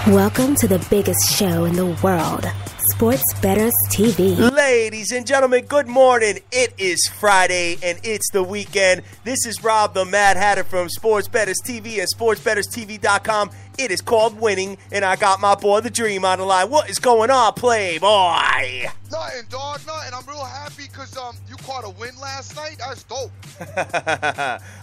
Welcome to the biggest show in the world, Sports Bettors TV. Ladies and gentlemen, good morning. It is Friday and it's the weekend. This is Rob the Mad Hatter from Sports Bettors TV and SportsBettorsTV.com. It is called winning, and I got my boy The Dream on the line. What is going on, Playboy? Nothing, dog, nothing. I'm real happy because you caught a win last night. That's dope.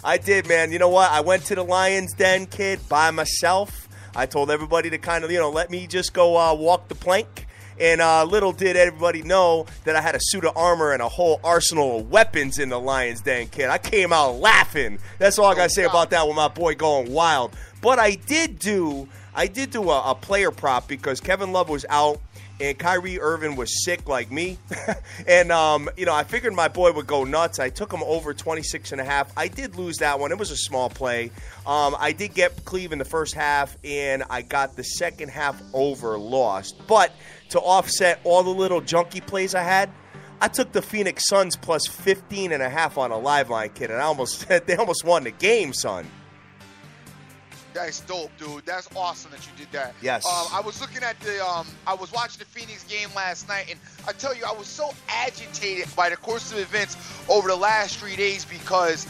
I did, man. You know what? I went to the Lions Den, kid, by myself. I told everybody to kind of, let me just go walk the plank. And little did everybody know that I had a suit of armor and a whole arsenal of weapons in the Lions Den, kid. I came out laughing. That's all I got to say about that with my boy going wild. But I did do a player prop because Kevin Love was out and Kyrie Irving was sick like me. And, I figured my boy would go nuts. I took him over 26.5. I did lose that one. It was a small play. I did get Cleve in the first half, and I got the second half over lost. But to offset all the little junky plays I had, I took the Phoenix Suns plus 15.5 on a live line, kid, and they almost won the game, son. That's dope, dude. That's awesome that you did that. Yes. I was looking at I was watching the Phoenix game last night, and I tell you, I was so agitated by the course of events over the last 3 days because,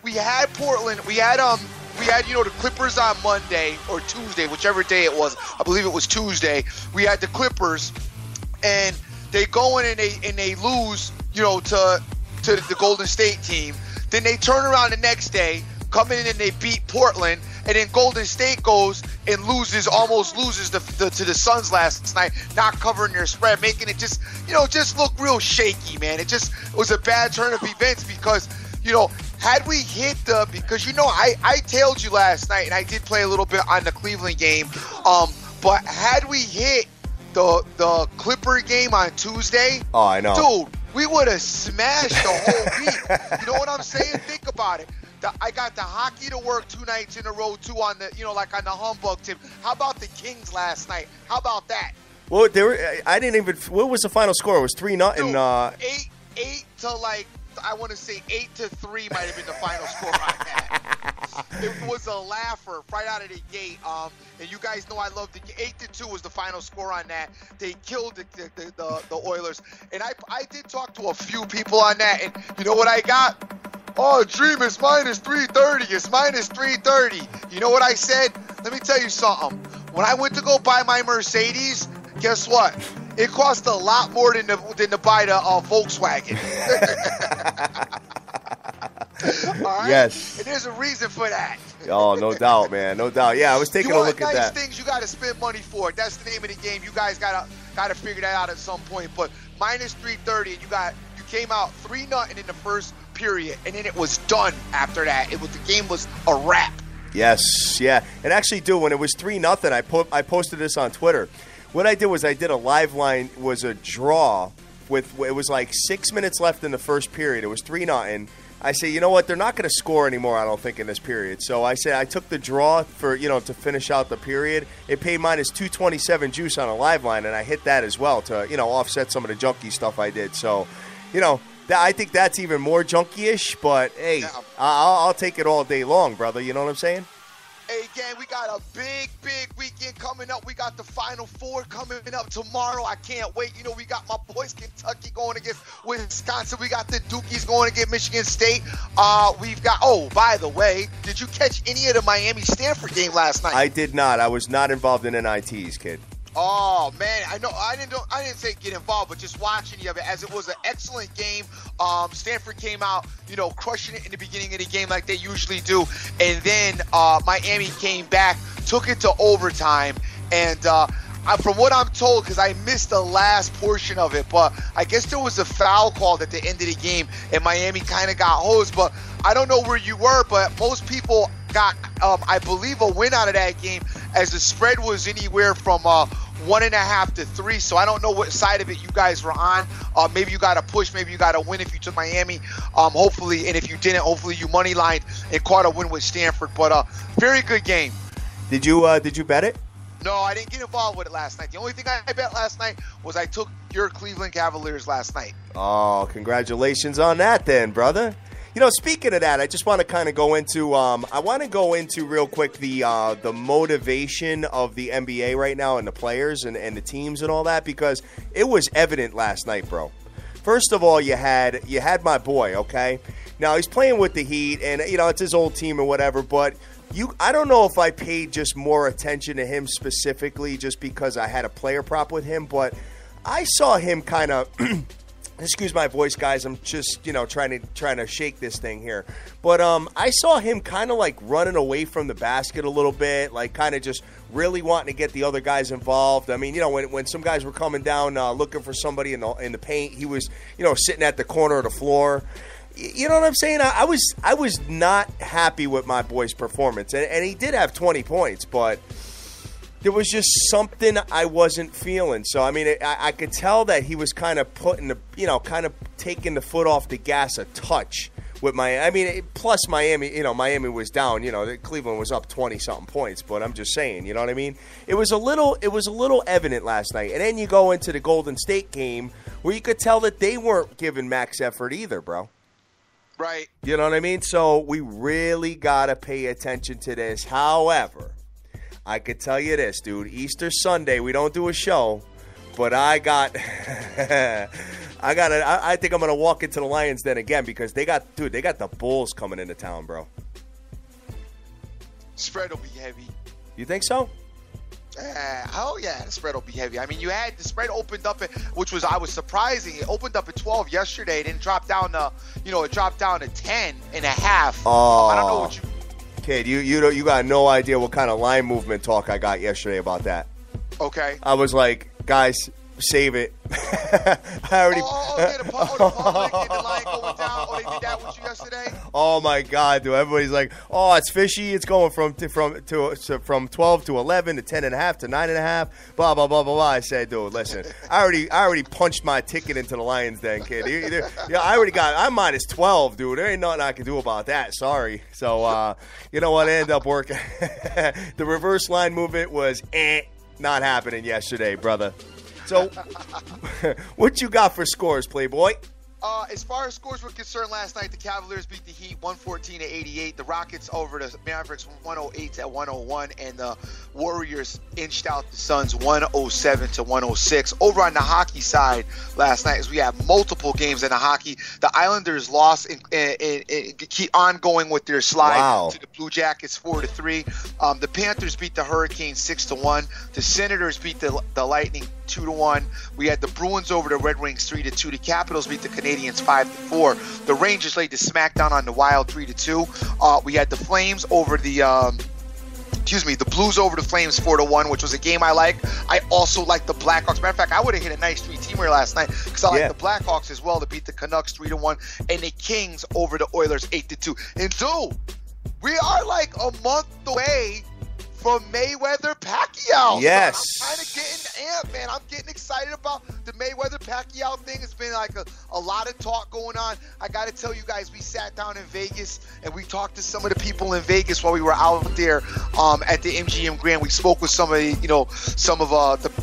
we had Portland, we had the Clippers on Monday or Tuesday, whichever day it was. I believe it was Tuesday. We had the Clippers, and they go in and they lose, to the Golden State team. Then they turn around the next day, come in and they beat Portland, and then Golden State goes and almost loses to the Suns last night, not covering their spread, making it just look real shaky, man. It was a bad turn of events because, had we hit because I tailed you last night, and I did play a little bit on the Cleveland game, but had we hit the Clipper game on Tuesday, oh, I know, dude, we would have smashed the whole week. You know what I'm saying? Think about it. I got the hockey to work 2 nights in a row, too, on the, like on the humbug tip. How about the Kings last night? How about that? Well, what was the final score? It was 3-0. Dude, 8 to I want to say 8-3 might have been the final score on that. It was a laugher right out of the gate. And you guys know I love the 8-2 was the final score on that. They killed the Oilers. And I did talk to a few people on that, and you know what I got? Oh, Dream, it's minus 330. It's minus 330. You know what I said? Let me tell you something. When I went to go buy my Mercedes, guess what? It cost a lot more than to buy the Volkswagen. All right? Yes. And there's a reason for that. Oh, no doubt, man. No doubt. Yeah, I was taking a look at that. Things you got to spend money for. That's the name of the game. You guys got to figure that out at some point. But minus 330, and you came out 3-0 in the first period, and then it was done after that. The game was a wrap. Yes, yeah. And actually, dude, when it was 3-0, I posted this on Twitter. What I did was I did a live line, was a draw it was like 6 minutes left in the first period. It was 3-0. I say, you know what? They're not going to score anymore, I don't think, in this period. So I said I took the draw for, to finish out the period. It paid minus 227 juice on a live line, and I hit that as well to, offset some of the junky stuff I did. So, I think that's even more junky-ish, but, hey, yeah. I'll take it all day long, brother. You know what I'm saying? Hey, gang, we got a big weekend coming up. We got the Final Four coming up tomorrow. I can't wait. We got my boys Kentucky going against Wisconsin. We got the Dukies going against Michigan State. We've got, by the way, did you catch any of the Miami-Stanford game last night? I did not. I was not involved in NITs, kid. Oh, man, I know. I didn't say get involved, but just watching the of it, as it was an excellent game. Stanford came out, crushing it in the beginning of the game like they usually do. And then Miami came back, took it to overtime. And from what I'm told, because I missed the last portion of it, but I guess there was a foul called at the end of the game, and Miami kind of got hosed. But I don't know where you were, but most people got, I believe, a win out of that game, as the spread was anywhere from 1.5 to 3. So I don't know what side of it you guys were on. Maybe you got a push, maybe you got a win if you took Miami. Hopefully, and if you didn't, hopefully you money lined and caught a win with Stanford. But very good game. Did you bet it? No, I didn't get involved with it last night. The only thing I bet last night was I took your Cleveland Cavaliers last night. Oh, congratulations on that then, brother. Speaking of that, I just want to kind of go into. I want to go into real quick the motivation of the NBA right now and the players and the teams and all that, because it was evident last night, bro. First of all, you had my boy. Okay, now he's playing with the Heat, and it's his old team or whatever. But I don't know if I paid just more attention to him specifically just because I had a player prop with him, but I saw him kind of. Excuse my voice, guys. I'm just, trying to shake this thing here. But I saw him kind of like running away from the basket a little bit, like kind of just really wanting to get the other guys involved. I mean, when some guys were coming down looking for somebody in the paint, he was, sitting at the corner of the floor. You know what I'm saying? I was not happy with my boy's performance, and he did have 20 points, but there was just something I wasn't feeling. So, I mean, I could tell that he was kind of kind of taking the foot off the gas a touch with plus Miami, Miami was down, Cleveland was up 20-something points, but I'm just saying, you know what I mean? It was a little evident last night. And then you go into the Golden State game where you could tell that they weren't giving max effort either, bro. Right. You know what I mean? So we really got to pay attention to this. However, I could tell you this, dude. Easter Sunday, we don't do a show, but I think I'm gonna walk into the Lions Den again because they got the Bulls coming into town, bro. Spread will be heavy. You think so? Oh yeah, the spread will be heavy. I mean, the spread opened up I was surprising. It opened up at 12 yesterday. It didn't drop down to, it dropped down to 10 and a half. Oh. I don't know what you. Kid, you got no idea what kind of line movement talk I got yesterday about that. Okay. I was like, guys, save it. I already. The public and the line going down. Oh, they did that with you yesterday? Oh my God, dude! Everybody's like, "Oh, it's fishy. It's going from 12 to 11 to 10.5 to 9.5." Blah blah blah blah blah. I said, dude, listen, I already punched my ticket into the Lions Den, kid. I already got. I'm minus 12, dude. There ain't nothing I can do about that. Sorry. So you know what? It ended up working. The reverse line movement was not happening yesterday, brother. So, what you got for scores, Playboy? As far as scores were concerned last night, the Cavaliers beat the Heat 114-88. The Rockets over the Mavericks 108-101, and the Warriors inched out the Suns 107-106. Over on the hockey side last night, as we have multiple games in the hockey, the Islanders lost and keep on going with their slide to the Blue Jackets 4-3. The Panthers beat the Hurricanes 6-1. The Senators beat the Lightning 2-1. We had the Bruins over the Red Wings 3-2. The Capitals beat the Canadiens 5-4. The Rangers laid the smackdown on the Wild 3-2. We had the Flames over the Blues over the Flames 4-1, which was a game I like. I also like the Blackhawks. Matter of fact, I would have hit a nice 3-teamer last night because I like the Blackhawks as well to beat the Canucks 3-1, and the Kings over the Oilers 8-2. And dude, we are like a month away from Mayweather-Pacquiao. Yes. So I'm kind of getting amped, man. I'm getting excited about the Mayweather-Pacquiao thing. It's been like a lot of talk going on. I got to tell you guys, we sat down in Vegas and we talked to some of the people in Vegas while we were out there at the MGM Grand. We spoke with some of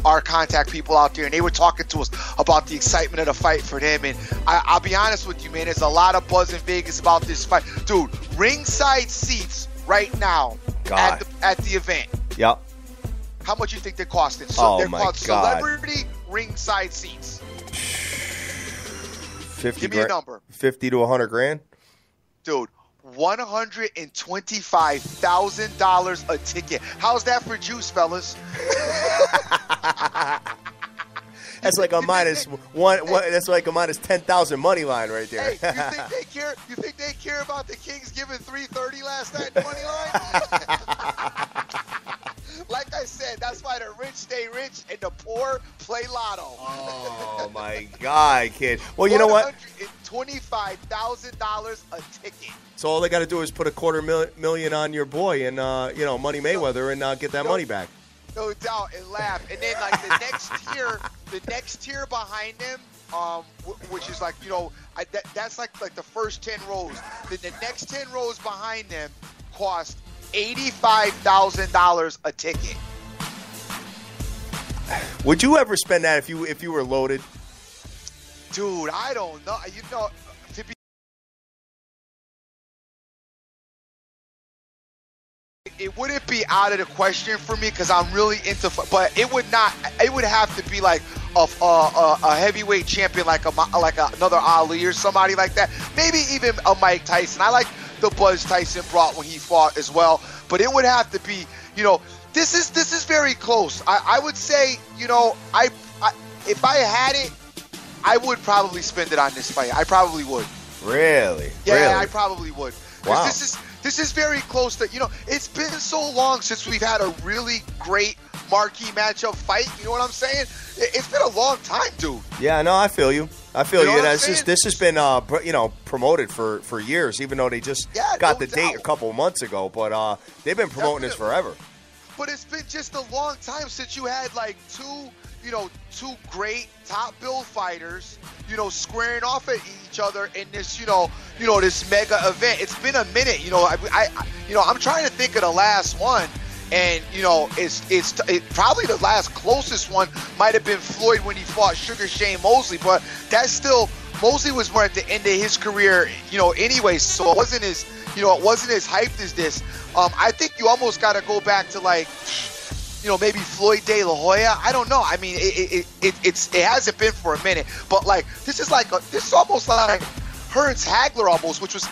our contact people out there, and they were talking to us about the excitement of the fight for them. And I'll be honest with you, man, there's a lot of buzz in Vegas about this fight. Dude, ringside seats right now at the event. Yep. How much you think they're costing? So they're called celebrity ringside seats. 50 Give me a number. 50 to 100 grand. Dude, $125,000 a ticket. How's that for juice, fellas? That's like a minus one. That's like a minus 10,000 money line right there. Hey, you think they care about the Kings giving $330 last night money line? Like I said, that's why the rich stay rich and the poor play lotto. Oh my God, kid. Well, you know what? $125,000 a ticket. So all they got to do is put $250,000 on your boy and Money Mayweather and get that money back. No doubt, and laugh. And then like the next tier behind them, which is like that's like the first 10 rows. Then the next 10 rows behind them cost $85,000 a ticket. Would you ever spend that if you were loaded? Dude, I don't know. To be it wouldn't be out of the question for me because I'm really into, but it would not. It would have to be like a heavyweight champion, like another Ali or somebody like that. Maybe even a Mike Tyson. I like the buzz Tyson brought when he fought as well. But it would have to be, this is very close. I would say, if I had it, I would probably spend it on this fight. I probably would. Really? Yeah, really? I probably would. Wow. This is very close to, it's been so long since we've had a really great marquee matchup fight. You know what I'm saying? It's been a long time, dude. Yeah, no, I feel you. I feel you. This has been, promoted for years, even though they just got the date a couple of months ago. But they've been promoting this forever. But it's been just a long time since you had like two great top bill fighters, squaring off at each other in this, this mega event. It's been a minute. I'm trying to think of the last one. And, it's probably the last closest one might have been Floyd when he fought Sugar Shane Mosley. But that's still, Mosley was more at the end of his career, anyway. So it wasn't as hyped as this. I think you almost got to go back to like, maybe Floyd De La Hoya. I don't know. I mean, it hasn't been for a minute. But like, this is almost like Hearns Hagler almost, which was,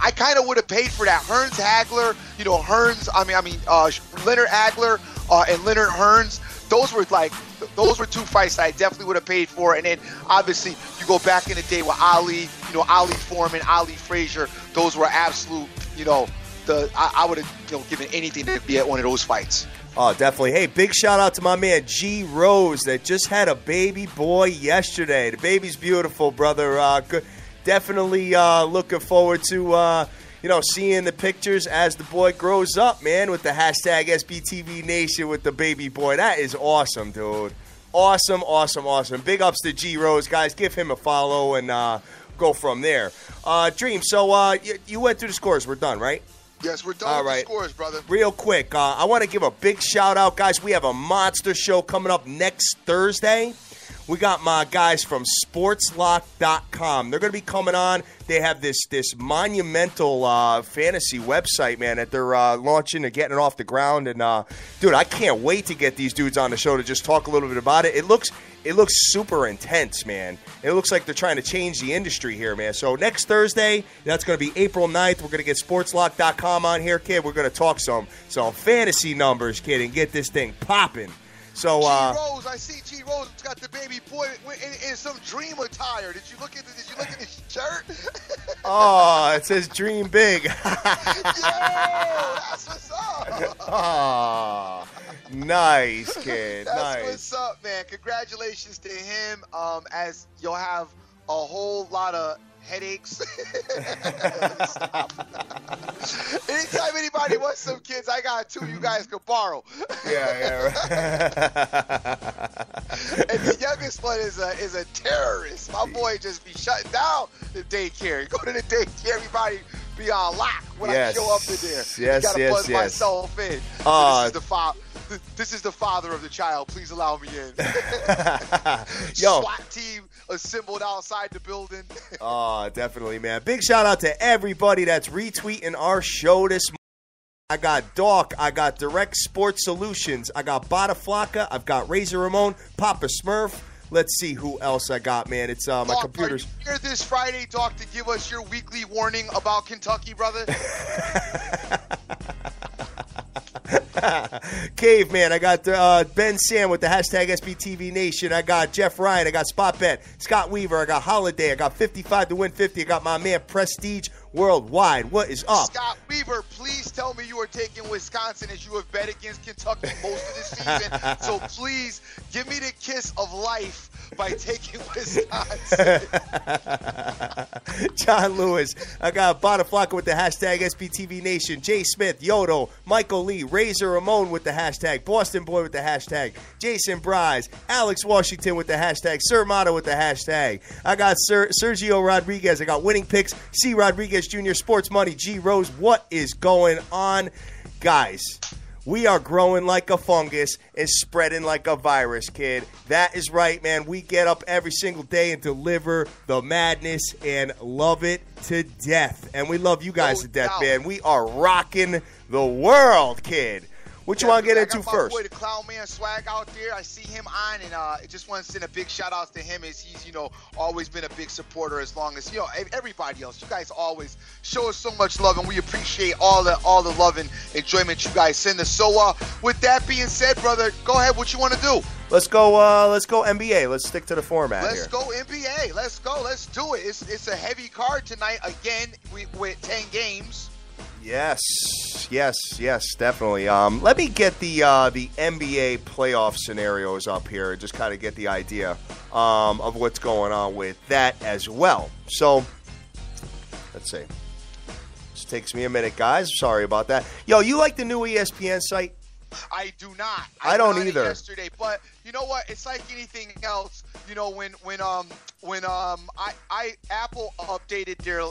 I kind of would have paid for that. Hearns Hagler, Leonard Hagler and Leonard Hearns. Those were two fights that I definitely would have paid for. And then obviously you go back in the day with Ali, Ali Foreman, Ali Frazier. Those were absolute, I would have given anything to be at one of those fights. Oh, definitely. Hey, big shout out to my man G Rose that just had a baby boy yesterday. The baby's beautiful, brother. Good. Definitely looking forward to, seeing the pictures as the boy grows up, man, with the hashtag SBTVNation with the baby boy. That is awesome, dude. Awesome, awesome, awesome. Big ups to G Rose, guys. Give him a follow and go from there. Dream, so you went through the scores. We're done, right? Yes, we're done with the scores, brother. Real quick, I want to give a big shout out, guys. We have a monster show coming up next Thursday. We got my guys from sportslock.com. They're going to be coming on. They have this monumental fantasy website, man, that they're launching and getting it off the ground. And, dude, I can't wait to get these dudes on the show to just talk a little bit about it. It looks super intense, man. It looks like they're trying to change the industry here, man. So next Thursday, that's going to be April 9th. We're going to get sportslock.com on here, kid. We're going to talk some fantasy numbers, kid, and get this thing popping. So, G Rose, I see G Rose got the baby boy in some dream attire. Did you look at his shirt? Oh, it says "Dream Big." Yo, that's what's up. Oh, nice, kid. That's nice. What's up, man. Congratulations to him. As you'll have a whole lot of headaches. Anytime anybody wants some kids, I got two you guys could borrow. Yeah, right. And the youngest one is a terrorist. My boy just be shutting down the daycare. You go to the daycare, everybody be on lock when I show up in there. Yes, gotta buzz myself in. This is the father of the child. Please allow me in. Yo. SWAT team assembled outside the building. Oh, definitely, man. Big shout out to everybody that's retweeting our show this morning. I got Doc. I got Direct Sports Solutions. I got Bada Flocka. I've got Razor Ramon, Papa Smurf. Let's see who else I got, man. It's my Doc, computer's. Are you here this Friday, Doc, to give us your weekly warning about Kentucky, brother? Caveman, I got Ben Sam with the hashtag SBTVNation. I got Jeff Ryan. I got Spotbet. Scott Weaver. I got Holiday. I got 55 to win 50. I got my man Prestige Worldwide. What is up? Scott Weaver, please tell me you are taking Wisconsin as you have bet against Kentucky most of the season. So please give me the kiss of life by taking Wisconsin. John Lewis. I got Bada Flocka with the hashtag SBTVNation. Jay Smith, Yodo, Michael Lee, Razor Ramon with the hashtag, Boston Boy with the hashtag, Jason Bryce, Alex Washington with the hashtag, Sir Mata with the hashtag. I got Sergio Rodriguez. I got Winning Picks, C. Rodriguez Jr., Sports Money, G Rose. What is going on? Guys, We are growing like a fungus and spreading like a virus, kid. That is right, man. We get up every single day and deliver the madness and love it to death. And we love you guys to death, man. We are rocking the world, kid. What you want to get into first? I got my boy, the Clown Man Swag, out there. I see him on, and I just want to send a big shout-out to him, as he's, always been a big supporter as long as, everybody else. You guys always show us so much love, and we appreciate all the love and enjoyment you guys send us. So, with that being said, brother, go ahead. What you want to do? Let's go NBA. Let's stick to the format here. Let's go NBA. Let's go. Let's do it. It's a heavy card tonight. Again, with 10 games. Yes, definitely. Let me get the NBA playoff scenarios up here and just kind of get the idea of what's going on with that as well. So, let's see. This takes me a minute, guys. Sorry about that. Yo, you like the new ESPN site? I do not. I don't either. Yesterday, but you know what? It's like anything else. When Apple updated their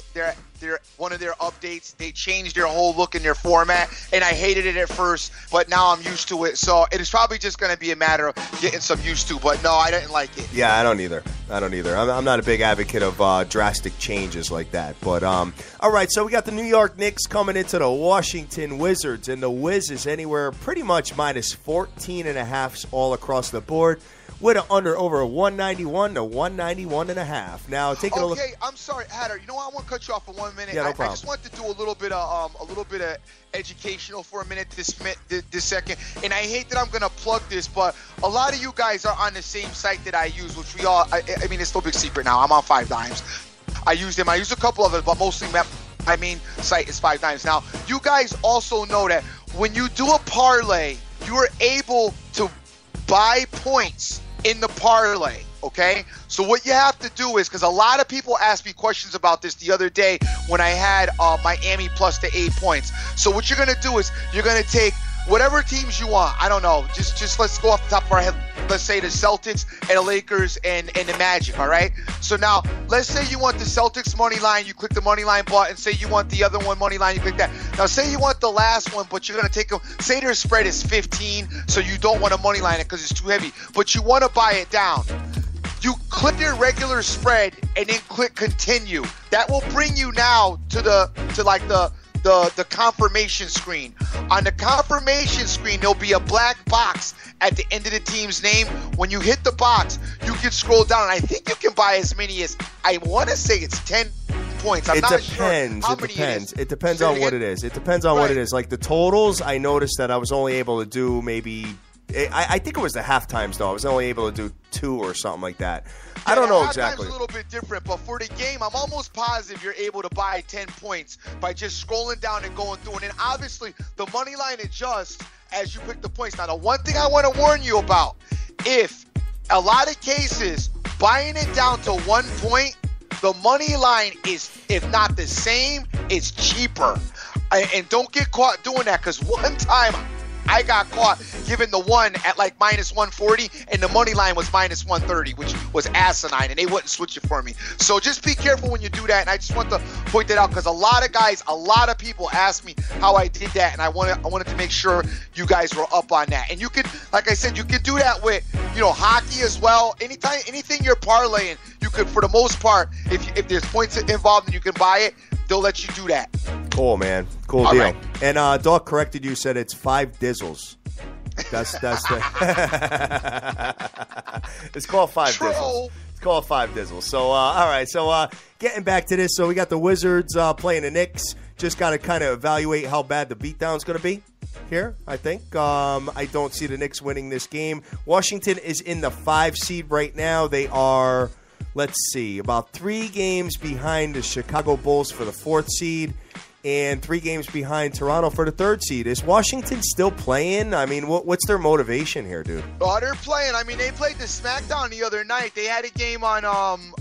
one of their updates, they changed their whole look and their format, and I hated it at first, but now I'm used to it. So it is probably just going to be a matter of getting some used to. But no, I didn't like it. Yeah, I don't either. I'm not a big advocate of drastic changes like that. But all right, so we got the New York Knicks coming into the Washington Wizards, and the Wiz is anywhere pretty much minus 14.5 all across the board, with an under over 191 to 191.5. Now taking a look. Okay, I'm sorry, Hatter. You know what? I want to cut you off for 1 minute. Yeah, no problem. I just want to do a little bit of educational for a minute this second. And I hate that I'm going to plug this, but a lot of you guys are on the same site that I use, which we all. I mean, it's no big secret now. I'm on 5 Dimes. I use them. I use a couple of them, but mostly my main site is 5 Dimes. Now, you guys also know that when you do a parlay, you are able to buy points in the parlay, okay? So what you have to do is, because a lot of people asked me questions about this the other day when I had Miami plus the 8 points. So what you're going to do is you're going to take whatever teams you want. I don't know. Just let's go off the top of our head. Let's say the Celtics and the Lakers and the Magic, all right? So now, let's say you want the Celtics money line. You click the money line button. Say you want the other one money line. You click that. Now, say you want the last one, but you're going to take them. Say their spread is 15, so you don't want to money line it because it's too heavy, but you want to buy it down. You click your regular spread and then click continue. That will bring you now to the confirmation screen. On the confirmation screen, there'll be a black box at the end of the team's name. When you hit the box, you can scroll down, and I think you can buy as many as, I want to say it's 10 points. I'm not sure how many it is. It depends on what it is. It depends on what it is. Like the totals, I noticed that I was only able to do maybe, I think it was the half times though. I was only able to do 2 or something like that. Yeah, I don't know exactly. A little bit different, but for the game, I'm almost positive you're able to buy 10 points by just scrolling down and going through. And then obviously the money line adjusts as you pick the points. Now, the one thing I want to warn you about, if a lot of cases, buying it down to 1 point, the money line is, if not the same, it's cheaper. And don't get caught doing that, because one time I got caught giving the one at like minus 140, and the money line was minus 130, which was asinine, and they wouldn't switch it for me. So just be careful when you do that, and I just want to point that out because a lot of people asked me how I did that, and I wanted to make sure you guys were up on that. And you could, like I said, you could do that with, hockey as well. Anything you're parlaying, you could, for the most part, if there's points involved and you can buy it, they'll let you do that. Cool, man. Cool deal. Right. And Doc corrected you, said it's 5 dizzles. That's the it's called 5 dizzles. It's called 5 dizzles. So all right. So getting back to this, so we got the Wizards playing the Knicks. Just got to kind of evaluate how bad the beatdown's going to be here, I think. I don't see the Knicks winning this game. Washington is in the 5 seed right now. They are, let's see, about 3 games behind the Chicago Bulls for the 4th seed and 3 games behind Toronto for the 3rd seed. Is Washington still playing? I mean, what's their motivation here, dude? Oh, they're playing. I mean, they played the SmackDown the other night. They had a game on,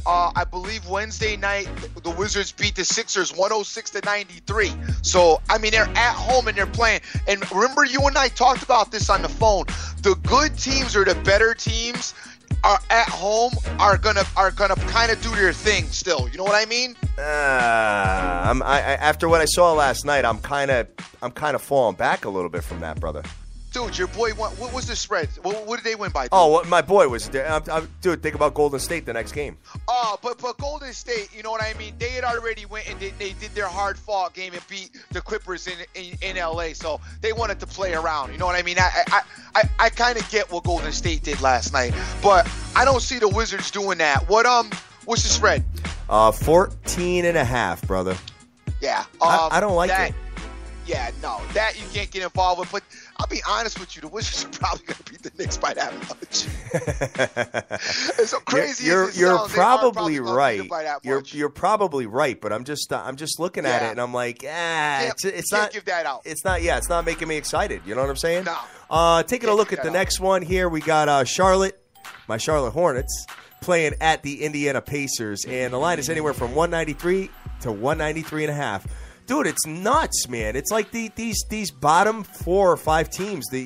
I believe, Wednesday night. The Wizards beat the Sixers 106-93. So, I mean, they're at home and they're playing. And remember, you and I talked about this on the phone. The good teams are the better teams. are at home are gonna kind of do their thing still. You know what I mean? After what I saw last night, I'm kind of falling back a little bit from that, brother. Dude, your boy won. What was the spread? What did they win by? Dude? Oh, well, my boy was there. Dude, think about Golden State the next game. Oh, but Golden State, you know what I mean? They had already went and they did their hard-fought game and beat the Clippers in L.A., so they wanted to play around. You know what I mean? I kind of get what Golden State did last night, but I don't see the Wizards doing that. What's the spread? 14.5, brother. Yeah. I don't like it. Yeah, no, that you can't get involved with. But I'll be honest with you, the Wizards are probably going to beat the Knicks by that much. It's so crazy. You're probably right. You're probably right, but I'm just looking at it and I'm like, it's not. Give that out. It's not. Yeah, it's not making me excited. You know what I'm saying? No. Taking a look at the next one here, we got Charlotte, my Charlotte Hornets, playing at the Indiana Pacers, and the line is anywhere from 193 to 193.5. Dude, it's nuts, man. It's like these bottom 4 or 5 teams, the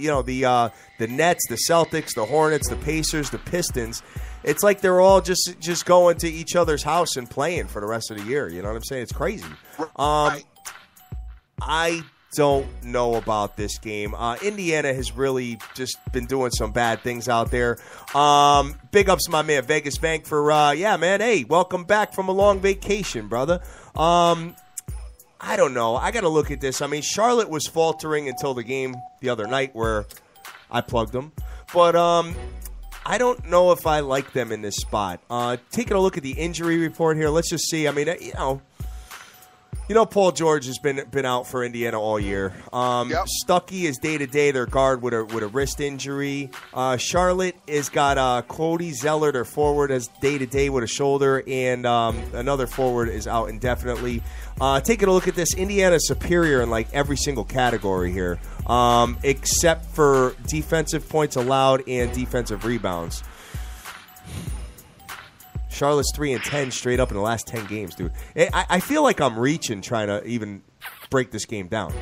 Nets, the Celtics, the Hornets, the Pacers, the Pistons. It's like they're all just going to each other's house and playing for the rest of the year. You know what I'm saying? It's crazy. I don't know about this game. Indiana has really just been doing some bad things out there. Big ups to my man Vegas Bank for man. Hey, welcome back from a long vacation, brother. I don't know. I got to look at this. I mean, Charlotte was faltering until the game the other night where I plugged them. But I don't know if I like them in this spot. Taking a look at the injury report here, let's just see. I mean, Paul George has been out for Indiana all year. Stuckey is day-to-day their guard with a wrist injury. Charlotte has got Cody Zeller, their forward, as day-to-day with a shoulder, and another forward is out indefinitely. Taking a look at this, Indiana's superior in like every single category here, except for defensive points allowed and defensive rebounds. Charlotte's 3-10 straight up in the last 10 games, dude. I feel like I'm reaching trying to even break this game down.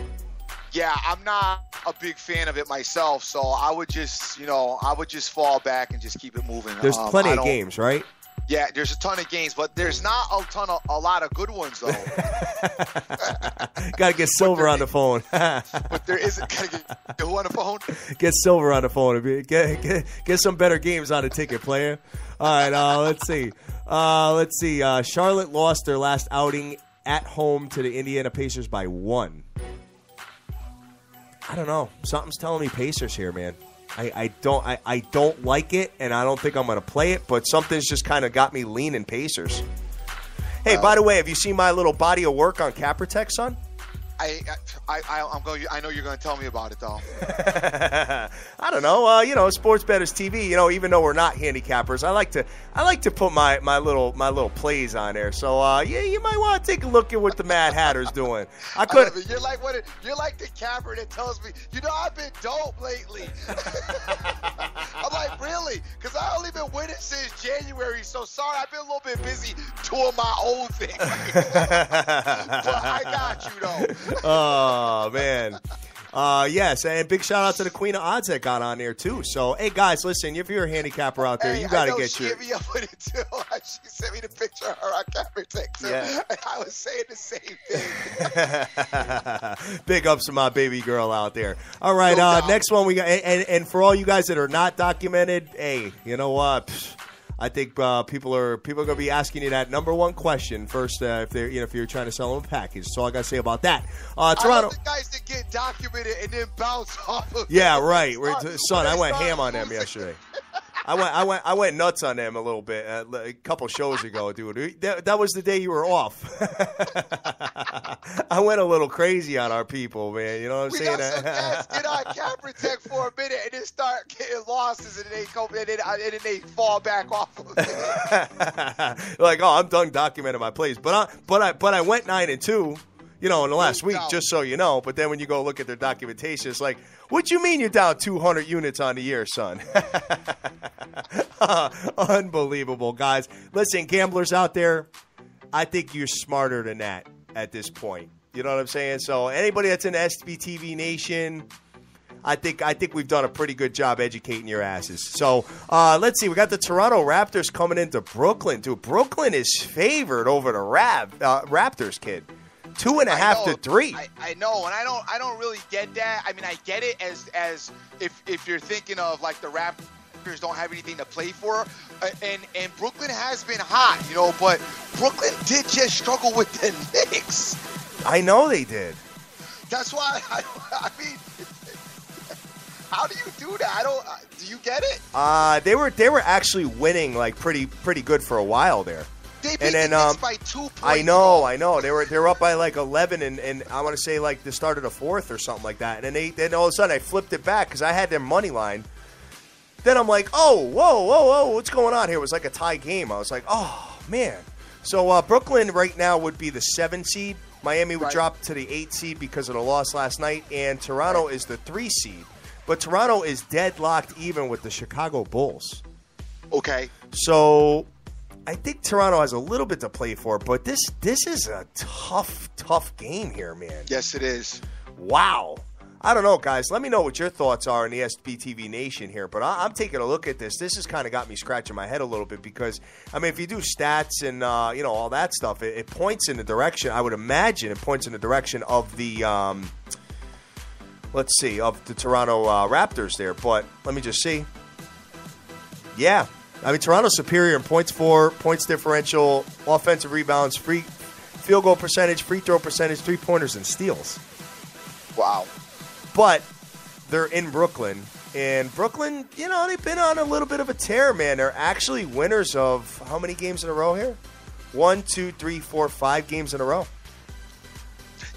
Yeah, I'm not a big fan of it myself, so I would just fall back and just keep it moving. There's plenty of games, right? Yeah, there's a ton of games, but there's not a lot of good ones though. Got to get Silver on the phone. But there isn't. Got to get who on the phone? Get Silver on the phone. Get some better games on the ticket, player. All right, let's see. Charlotte lost their last outing at home to the Indiana Pacers by 1. I don't know. Something's telling me Pacers here, man. I don't like it, and I don't think I'm going to play it, but something's just kind of got me leaning Pacers. Hey, by the way, have you seen my little body of work on Caprotech, son? I know you're going to tell me about it, though. I don't know. Sports Bettors TV. Even though we're not handicappers, I like to put my little plays on there. So you might want to take a look at what the Mad Hatter's doing. You're like the capper that tells me, I've been dope lately. I'm like, really? Because I only been winning since January. So sorry, I've been a little bit busy doing my own thing. But I got you though. Oh, man. Yes, and big shout out to the Queen of Odds that got on there, too. So, hey, guys, listen, if you're a handicapper out there, you got to get your... She hit me up with it, too. She sent me the picture of her on camera text. Yeah. And I was saying the same thing. Big ups to my baby girl out there. All right, next one we got... And for all you guys that are not documented, hey, you know what? I think people are going to be asking you that number one question first if you're trying to sell them a package. That's all I got to say about that. Toronto. I love the guys that get documented and then bounce off of Yeah, right. Son, I went ham on them yesterday. I went nuts on them a little bit a couple shows ago, dude. That was the day you were off. I went a little crazy on our people, man. You know what I'm saying? Got some guys get on Caprotech for a minute and then start getting losses, and then they fall back off of it. Like, I'm done documenting my plays, but I went 9-2. In the last week, just so you know. But then when you go look at their documentation, it's like, what you mean you're down 200 units on the year, son? Unbelievable, guys. Listen, gamblers out there, I think you're smarter than that at this point. You know what I'm saying? So anybody that's in SBTV Nation, I think we've done a pretty good job educating your asses. So let's see. We got the Toronto Raptors coming into Brooklyn. Dude, Brooklyn is favored over the Raptors, kid. 2.5 to 3. I know, and I don't really get that. I mean, I get it as if you're thinking of like the Raptors don't have anything to play for, and Brooklyn has been hot, you know, but Brooklyn did just struggle with the Knicks. I know they did. That's why I mean, how do you do that? Do you get it? They were actually winning like pretty good for a while there. They beat the Knicks by 2 points. I know. They were up by like 11, and I want to say like the start of the fourth or something like that. And then all of a sudden I flipped it back because I had their money line. Then I'm like, oh, whoa, what's going on here? It was like a tie game. I was like, oh man. So Brooklyn right now would be the 7 seed. Miami would drop to the 8 seed because of the loss last night, and Toronto is the 3 seed. But Toronto is deadlocked even with the Chicago Bulls. Okay. So I think Toronto has a little bit to play for, but this is a tough game here, man. Yes, it is. Wow. I don't know, guys. Let me know what your thoughts are in the SBTV Nation here, but I'm taking a look at this. This has kind of got me scratching my head a little bit because, I mean, if you do stats and, all that stuff, it points in the direction, I would imagine it points in the direction of the, of the Toronto Raptors there, but let me just see. Yeah. I mean, Toronto's superior in points for, points differential, offensive rebounds, free field goal percentage, free throw percentage, three-pointers, and steals. Wow. But they're in Brooklyn, and Brooklyn, they've been on a little bit of a tear, man. They're actually winners of how many games in a row here? 1, 2, 3, 4, 5 games in a row.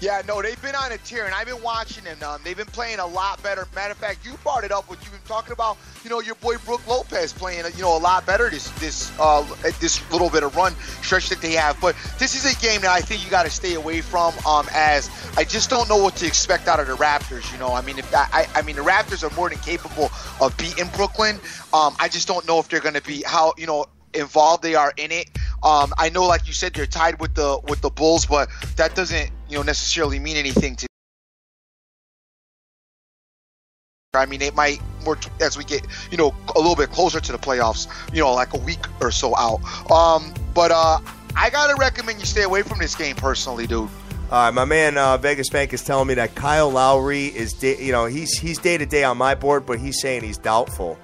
Yeah, no, they've been on a tear, and I've been watching them. They've been playing a lot better. Matter of fact, you brought it up when you've been talking about, your boy Brook Lopez playing, a lot better this little bit of run stretch that they have. But this is a game that I think you got to stay away from. As I just don't know what to expect out of the Raptors. I mean, the Raptors are more than capable of beating Brooklyn. I just don't know if they're going to be how involved they are in it. I know, like you said, they're tied with the Bulls, but that doesn't necessarily mean anything to. I mean, it might more as we get a little bit closer to the playoffs. Like a week or so out. But I gotta recommend you stay away from this game personally, dude. My man Vegas Bank is telling me that Kyle Lowry is he's day to day on my board, but he's saying he's doubtful.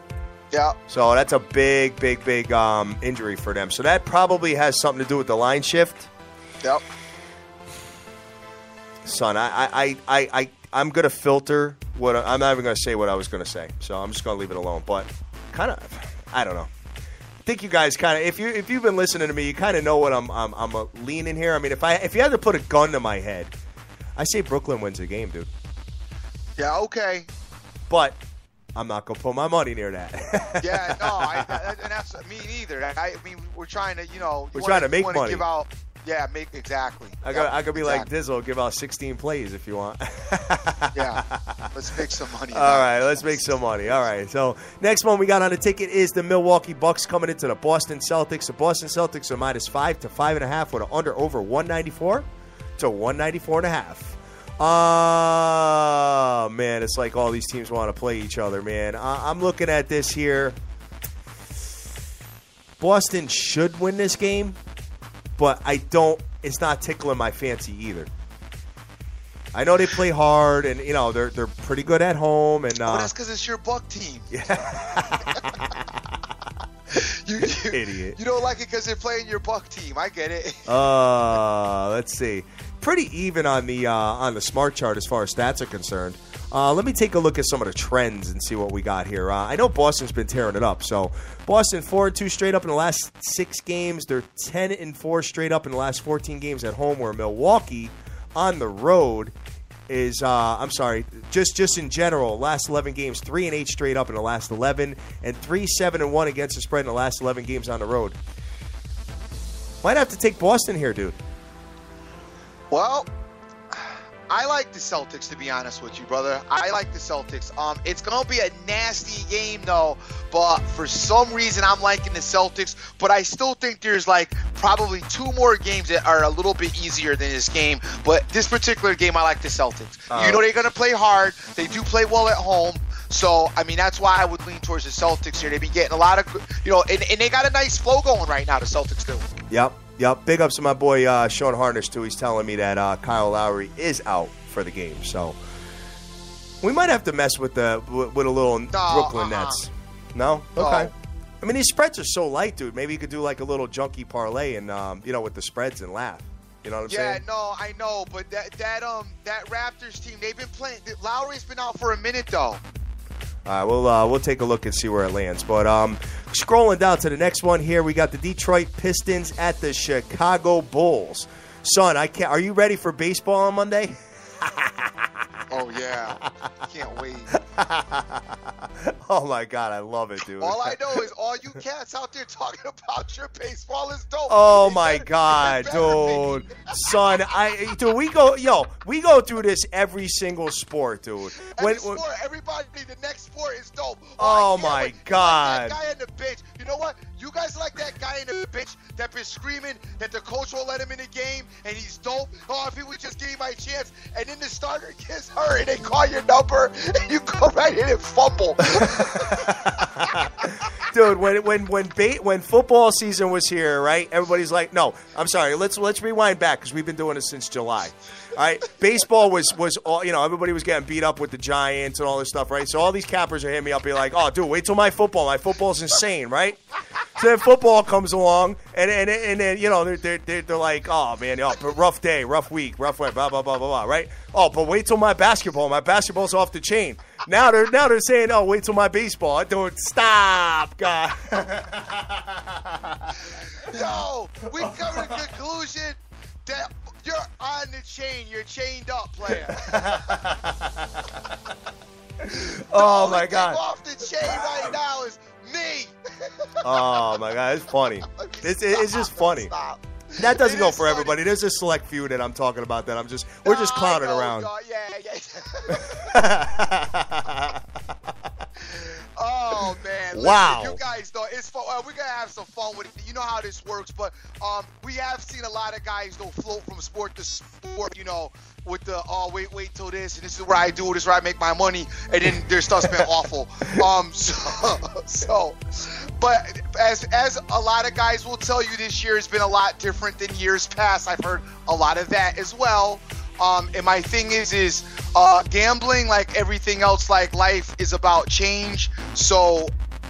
Yeah. So that's a big injury for them. So that probably has something to do with the line shift. Yep. Son, I'm gonna filter what I'm not even gonna say what I was gonna say. So I'm just gonna leave it alone. But kind of, I don't know. I think you guys kind of, if you've been listening to me, you kind of know what I'm leaning here. I mean, if you had to put a gun to my head, I say Brooklyn wins the game, dude. Yeah. Okay. But I'm not going to put my money near that. Yeah, no, and that's me neither. I mean, we're trying to, we're trying to make money. Give out, exactly. I could be like Dizzle, give out 16 plays if you want. Yeah, let's make some money. All right, let's make some money. All right, so next one we got on the ticket is the Milwaukee Bucks coming into the Boston Celtics. The Boston Celtics are -5 to 5.5 with an under over 194 to 194.5. Man, it's like all these teams want to play each other, man. I'm looking at this here. Boston should win this game, but it's not tickling my fancy either. I know they play hard, and they're pretty good at home, and that's because it's your Buck team. Yeah. you idiot. You don't like it because they're playing your Buck team. I get it. Let's see. Pretty even on the smart chart as far as stats are concerned. Let me take a look at some of the trends and see what we got here. I know Boston's been tearing it up. So Boston 4-2 straight up in the last 6 games. They're 10-4 straight up in the last 14 games at home. Where Milwaukee on the road is just in general, last 11 games 3-8 straight up in the last 11, and 3-7-1 against the spread in the last 11 games on the road. Might have to take Boston here, dude. Well, I like the Celtics, to be honest with you, brother. I like the Celtics. It's going to be a nasty game, though, but for some reason I'm liking the Celtics, but I still think there's like probably 2 more games that are a little bit easier than this game, but this particular game I like the Celtics. You know they're going to play hard. They do play well at home. So, I mean, that's why I would lean towards the Celtics here. They've been getting a lot of, and they got a nice flow going right now, the Celtics do. Yep. Big ups to my boy Sean Harness, too. He's telling me that Kyle Lowry is out for the game. So, we might have to mess with a little Brooklyn Nets. No? Okay. I mean, these spreads are so light, dude. Maybe you could do like a little junkie parlay and, with the spreads and laugh. You know what I'm saying? Yeah, no, I know. But that Raptors team, they've been playing. Lowry's been out for a minute, though. All right, we'll take a look and see where it lands. But scrolling down to the next one here, we got the Detroit Pistons at the Chicago Bulls. Son, are you ready for baseball on Monday? Oh, yeah. Can't wait. Oh, my God. I love it, dude. All I know is all you cats out there talking about your baseball is dope. Oh, my God, dude. Son, we go through this every single sport, dude. Everybody, the next sport is dope. Oh, my God. Like that guy in the bench. You know what? You guys like that guy in the bench that been screaming that the coach won't let him in the game and he's dope. Oh, if he would just give me my chance. And then the starter gets hurt and they call your number and you go right in and fumble. Dude, when football season was here, right? Everybody's like, no, I'm sorry. Let's rewind back because we've been doing this since July. All right, baseball was all, everybody was getting beat up with the Giants and all this stuff, right? So all these cappers are hitting me up, be like, "Oh, dude, wait till my football's insane, right?" So then football comes along, and then they're like, "Oh man, rough day, rough week, blah blah blah blah blah," right? Oh, but wait till my basketball's off the chain. Now they're saying, "Oh, wait till my baseball." Dude, stop, God. Yo, we come to the conclusion that you're on the chain. You're chained up, player. Oh, my God. Off the chain right now is me. Oh, my God. It's funny. It's just funny. Stop. That doesn't go for everybody. There's a select few that I'm talking about that we're just clowning around. Yeah. Oh, man. Wow. Listen, you guys, though, it's fun. We're going to have some fun with it. You know how this works, but we have seen a lot of guys, float from sport to sport, with the, wait till this, and this is where I do, this is where I make my money, and then their stuff's been awful. But as a lot of guys will tell you, this year has been a lot different than years past. I've heard a lot of that as well. And my thing is gambling, like everything else, like life, is about change. So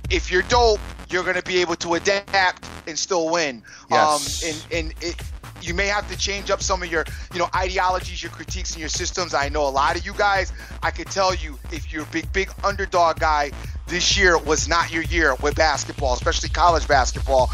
if you're dope, you're going to be able to adapt and still win. Yes. You may have to change up some of your, ideologies, your critiques, and your systems. I know a lot of you guys, I could tell you, if you're a big underdog guy, this year was not your year with basketball, especially college basketball,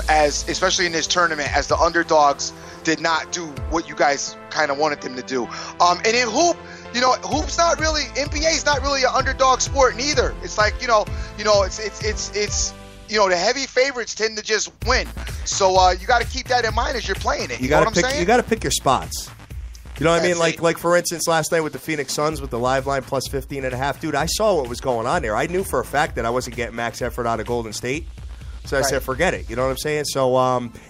especially in this tournament, as the underdogs did not do what you guys kind of wanted them to do. And in hoop, hoop's not really, NBA's not really an underdog sport neither. It's like, it's the heavy favorites tend to just win. So you got to keep that in mind as you're playing it. You know what I'm saying? You got to pick your spots. You know what I mean? Like for instance, last night with the Phoenix Suns with the live line plus 15.5. Dude, I saw what was going on there. I knew for a fact that I wasn't getting max effort out of Golden State. So I said, forget it. You know what I'm saying? So,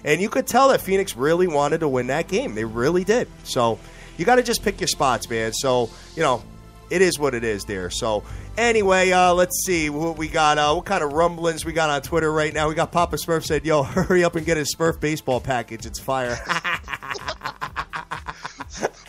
and you could tell that Phoenix really wanted to win that game. They really did. So you got to just pick your spots, man. So, it is what it is there. So anyway, let's see what we got. What kind of rumblings we got on Twitter right now. We got Papa Smurf said, yo, hurry up and get his Smurf baseball package. It's fire.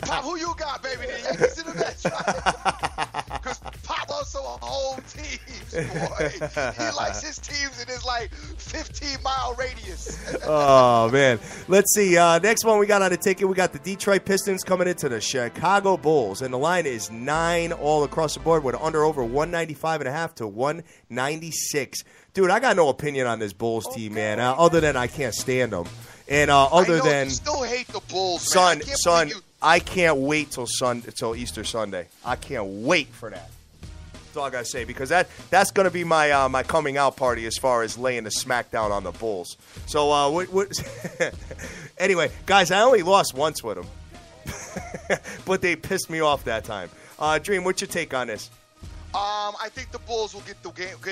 Pop, who you got, baby? The Yankees in the Mets, right? Because Pop also a whole teams, boy. He likes his teams in his, 15-mile radius. Oh, man. Let's see. Next one we got on the ticket, we got the Detroit Pistons coming into the Chicago Bulls. And the line is 9 all across the board with under over 195.5 to 196. Dude, I got no opinion on this Bulls team, man, other than I can't stand them. And you still hate the Bulls, son. I can't wait till Easter Sunday. I can't wait for that. That's all I gotta say, because that's gonna be my my coming out party as far as laying the smackdown on the Bulls. So anyway, guys, I only lost once with them. but they pissed me off that time. Dream, what's your take on this? I think the Bulls will get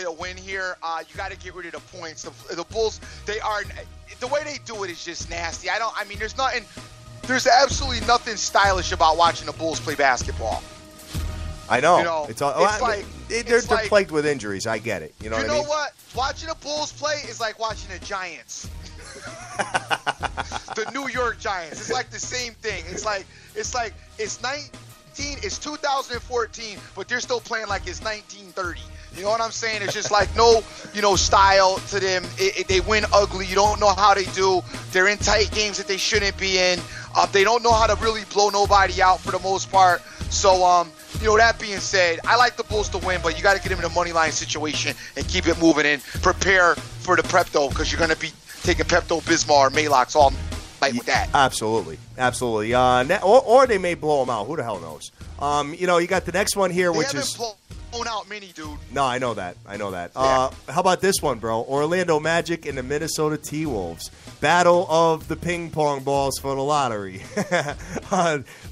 a win here. You got to get rid of the points. The Bulls, the way they do it is just nasty. There's absolutely nothing stylish about watching the Bulls play basketball. I know. They're plagued with injuries. I get it. You know what? Watching the Bulls play is like watching the Giants. The New York Giants. It's like the same thing. It's 2014, but they're still playing like it's 1930. You know what I'm saying? It's just like no, style to them. They win ugly. You don't know how they do. They're in tight games that they shouldn't be in. They don't know how to really blow nobody out for the most part. So, that being said, I like the Bulls to win, but you got to get them in a money line situation and keep it moving and prepare for the Pepto because you're going to be taking Pepto-Bismol or Malox all night with that. Absolutely. Or they may blow them out. Who the hell knows? You got the next one here, which is blown out many, dude. No, I know that. Yeah. How about this one, bro? Orlando Magic and the Minnesota T-Wolves. Battle of the ping pong balls for the lottery.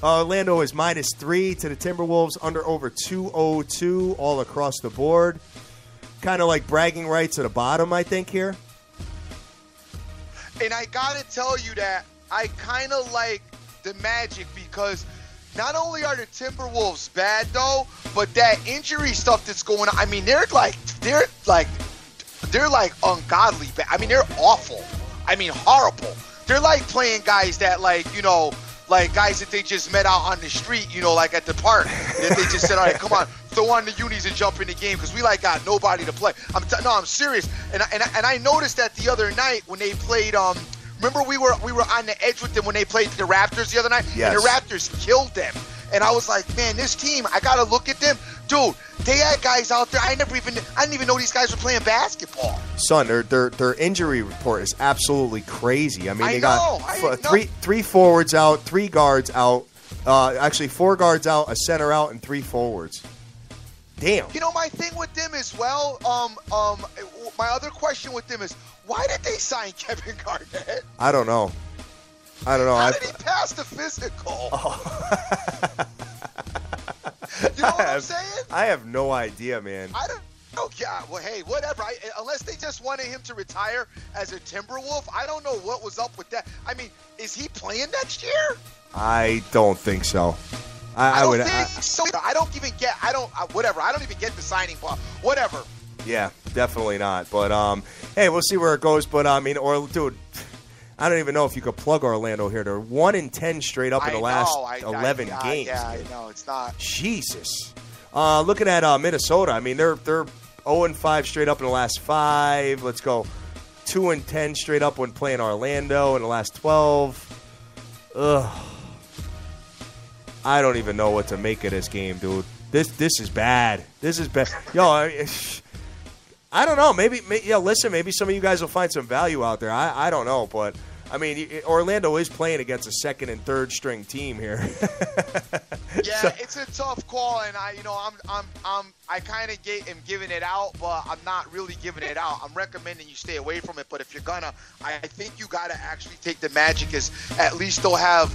Orlando is -3 to the Timberwolves, under over 202 all across the board. Kind of like bragging rights at the bottom, I think, here. And I got to tell you that I kind of like the Magic because not only are the Timberwolves bad, though, but that injury stuff that's going on, I mean, they're like ungodly bad. I mean, they're awful. I mean, horrible. They're like playing guys that like guys that they just met out on the street, like at the park. That they just said, all right, come on, throw on the unis and jump in the game because we got nobody to play. I'm serious. And I noticed that the other night when they played. Remember we were on the edge with them when they played the Raptors the other night, yes. And the Raptors killed them. And I was like, man, this team, I gotta look at them, dude. They had guys out there. I didn't even know these guys were playing basketball. Son, their injury report is absolutely crazy. I mean, they got three forwards out, 3 guards out. Actually, 4 guards out, a center out, and 3 forwards. Damn. My thing with them as well. My other question with them is, why did they sign Kevin Garnett? I don't know. How did he pass the physical? Oh. You know what I'm saying? I have no idea, man. I don't know. Yeah, well, hey, whatever. Unless they just wanted him to retire as a Timberwolf, I don't know what was up with that. I mean, is he playing next year? I don't think so. I don't even get the signing ball. Whatever. Yeah, definitely not. But hey, we'll see where it goes. But dude, I don't even know if you could plug Orlando here. They're 1-10 straight up in the last 11 games. Yeah, I know it's not. Jesus. Looking at Minnesota, I mean they're 0-5 straight up in the last 5. Let's go 2-10 straight up when playing Orlando in the last 12. Ugh. I don't even know what to make of this game, dude. This is bad. This is bad. Yo, I don't know. Maybe listen, maybe some of you guys will find some value out there. I don't know, but I mean, Orlando is playing against a second and third string team here. Yeah, it's a tough call, and I kind of am giving it out, but I'm not really giving it out. I'm recommending you stay away from it, but if you're gonna, I think you gotta actually take the Magic as at least they'll have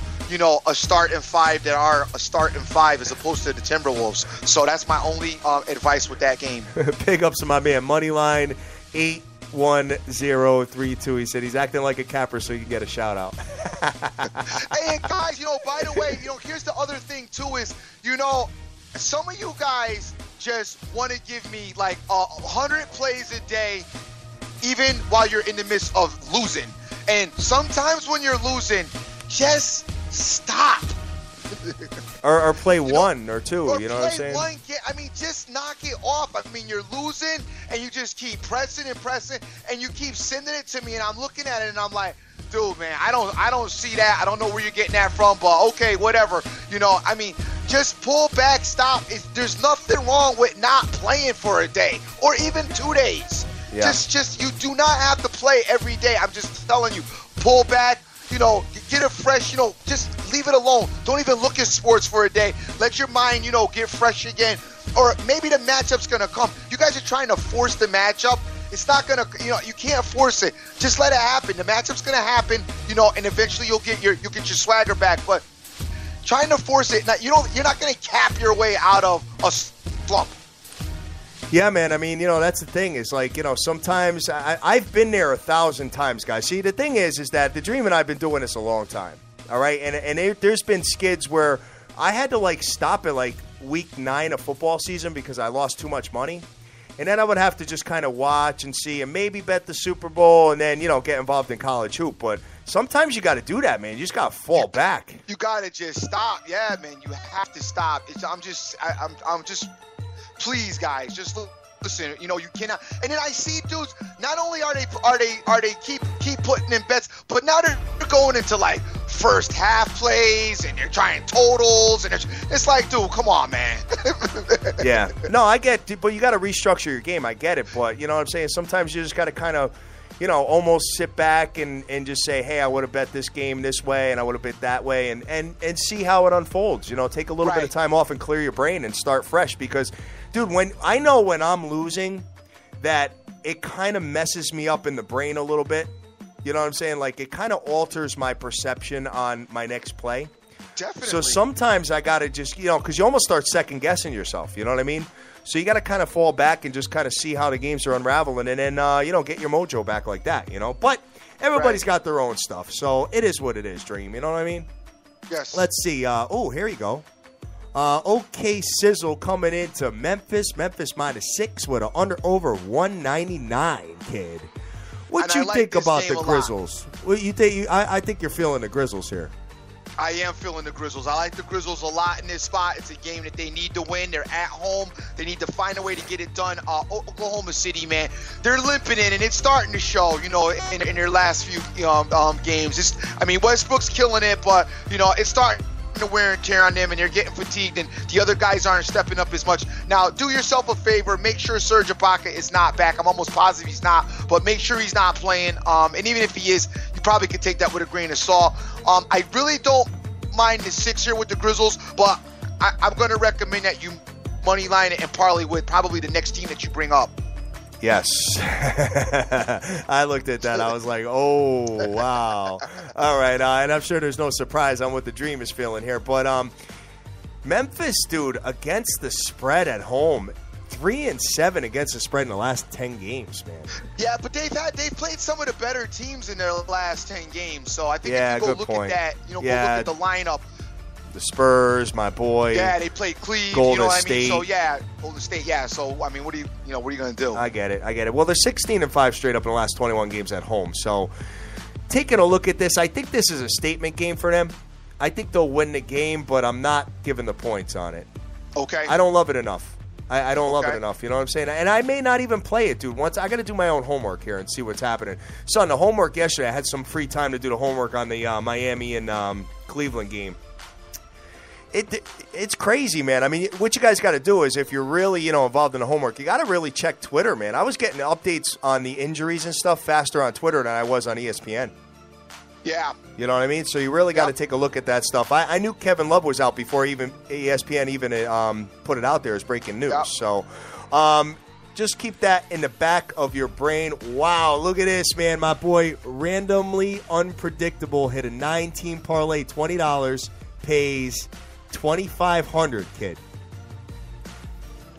a start and 5 that are a start and 5 as opposed to the Timberwolves. So that's my only advice with that game. Big ups to my man Moneyline 81032. He said he's acting like a capper so you can get a shout out. Hey, and guys, by the way, here's the other thing too is, some of you guys just want to give me like 100 plays a day, even while you're in the midst of losing. And sometimes when you're losing, just stop. or play 1 or 2, you know what I'm saying? Just knock it off. I mean, you're losing, and you just keep pressing and pressing, and you keep sending it to me, and I'm looking at it, and I'm like, dude, man, I don't see that. I don't know where you're getting that from, but okay, whatever. Just pull back, stop. There's nothing wrong with not playing for a day or even 2 days. Yeah. Just you do not have to play every day. I'm just telling you, pull back. Get it fresh, just leave it alone. Don't even look at sports for a day. Let your mind, get fresh again. Or maybe the matchup's going to come. You guys are trying to force the matchup. It's not going to, you can't force it. Just let it happen. The matchup's going to happen, and eventually you'll get your swagger back. But trying to force it. You're not going to cap your way out of a slump. Yeah, man. I mean, that's the thing. Is like, sometimes I've been there 1,000 times, guys. See, the thing is that the Dream and I've been doing this a long time. All right, and there's been skids where I had to like stop at like week 9 of football season because I lost too much money. And then I would have to just kind of watch and see and maybe bet the Super Bowl and then, get involved in college hoop. But sometimes you got to do that, man. You just got to fall back. You got to just stop. Yeah, man. You have to stop. I'm just, please, guys, just listen. You cannot. And then I see dudes. Not only are they keep putting in bets, but now they're going into like first half plays and they're trying totals and it's like, dude, come on, man. Yeah. No, I get it, but you got to restructure your game. I get it, but you know what I'm saying? Sometimes you just got to kind of, almost sit back and just say, hey, I would have bet this game this way and I would have bet that way and see how it unfolds. Take a little bit of time off and clear your brain and start fresh because, dude, when I'm losing that it kind of messes me up in the brain a little bit. You know what I'm saying? Like, it kind of alters my perception on my next play. Definitely. So sometimes I got to just, because you almost start second-guessing yourself. You know what I mean? So you got to kind of fall back and just kind of see how the games are unraveling and then, get your mojo back like that, But everybody's got their own stuff. So it is what it is, Dream. You know what I mean? Yes. Let's see. Here you go. OK Sizzle coming into Memphis. Memphis -6 with an over 199, kid. What you think about the Grizzlies? What you think? I think you're feeling the Grizzlies here. I am feeling the Grizzlies. I like the Grizzlies a lot in this spot. It's a game that they need to win. They're at home. They need to find a way to get it done. Oklahoma City, man, they're limping in, and it's starting to show, in their last few games. Westbrook's killing it, but, it's starting to wear and tear on them, and they're getting fatigued, and the other guys aren't stepping up as much. Now, do yourself a favor. Make sure Serge Ibaka is not back. I'm almost positive he's not, but make sure he's not playing. And even if he is, you probably could take that with a grain of salt. I really don't mind the 6 here with the Grizzlies, but I'm going to recommend that you money line it and parlay with probably the next team that you bring up. Yes. I looked at that. I was like, oh, wow. All right. And I'm sure there's no surprise on what the Dream is feeling here. But Memphis, dude, against the spread at home, 3-7 against the spread in the last 10 games, man. Yeah, but they've played some of the better teams in their last 10 games. So I think if you go look at that, go look at the lineup. The Spurs, my boy. Yeah, they played Cleveland. Golden State. So yeah, Golden State. Yeah. So what are you going to do? I get it. Well, they're 16-5 straight up in the last 21 games at home. So taking a look at this, I think this is a statement game for them. I think they'll win the game, but I'm not giving the points on it. Okay. I don't love it enough. I don't love it enough. You know what I'm saying? And I may not even play it, dude. Once I got to do my own homework here and see what's happening. Son, the homework yesterday, I had some free time to do the homework on the Miami and Cleveland game. It's crazy, man. I mean, what you guys got to do is if you're really, involved in the homework, you got to really check Twitter, man. I was getting updates on the injuries and stuff faster on Twitter than I was on ESPN. Yeah. You know what I mean? So you really got to take a look at that stuff. I knew Kevin Love was out before even ESPN even put it out there as breaking news. Yep. So just keep that in the back of your brain. Wow, look at this, man. My boy, Randomly Unpredictable, hit a 9-team parlay, $20, pays $2,500, kid.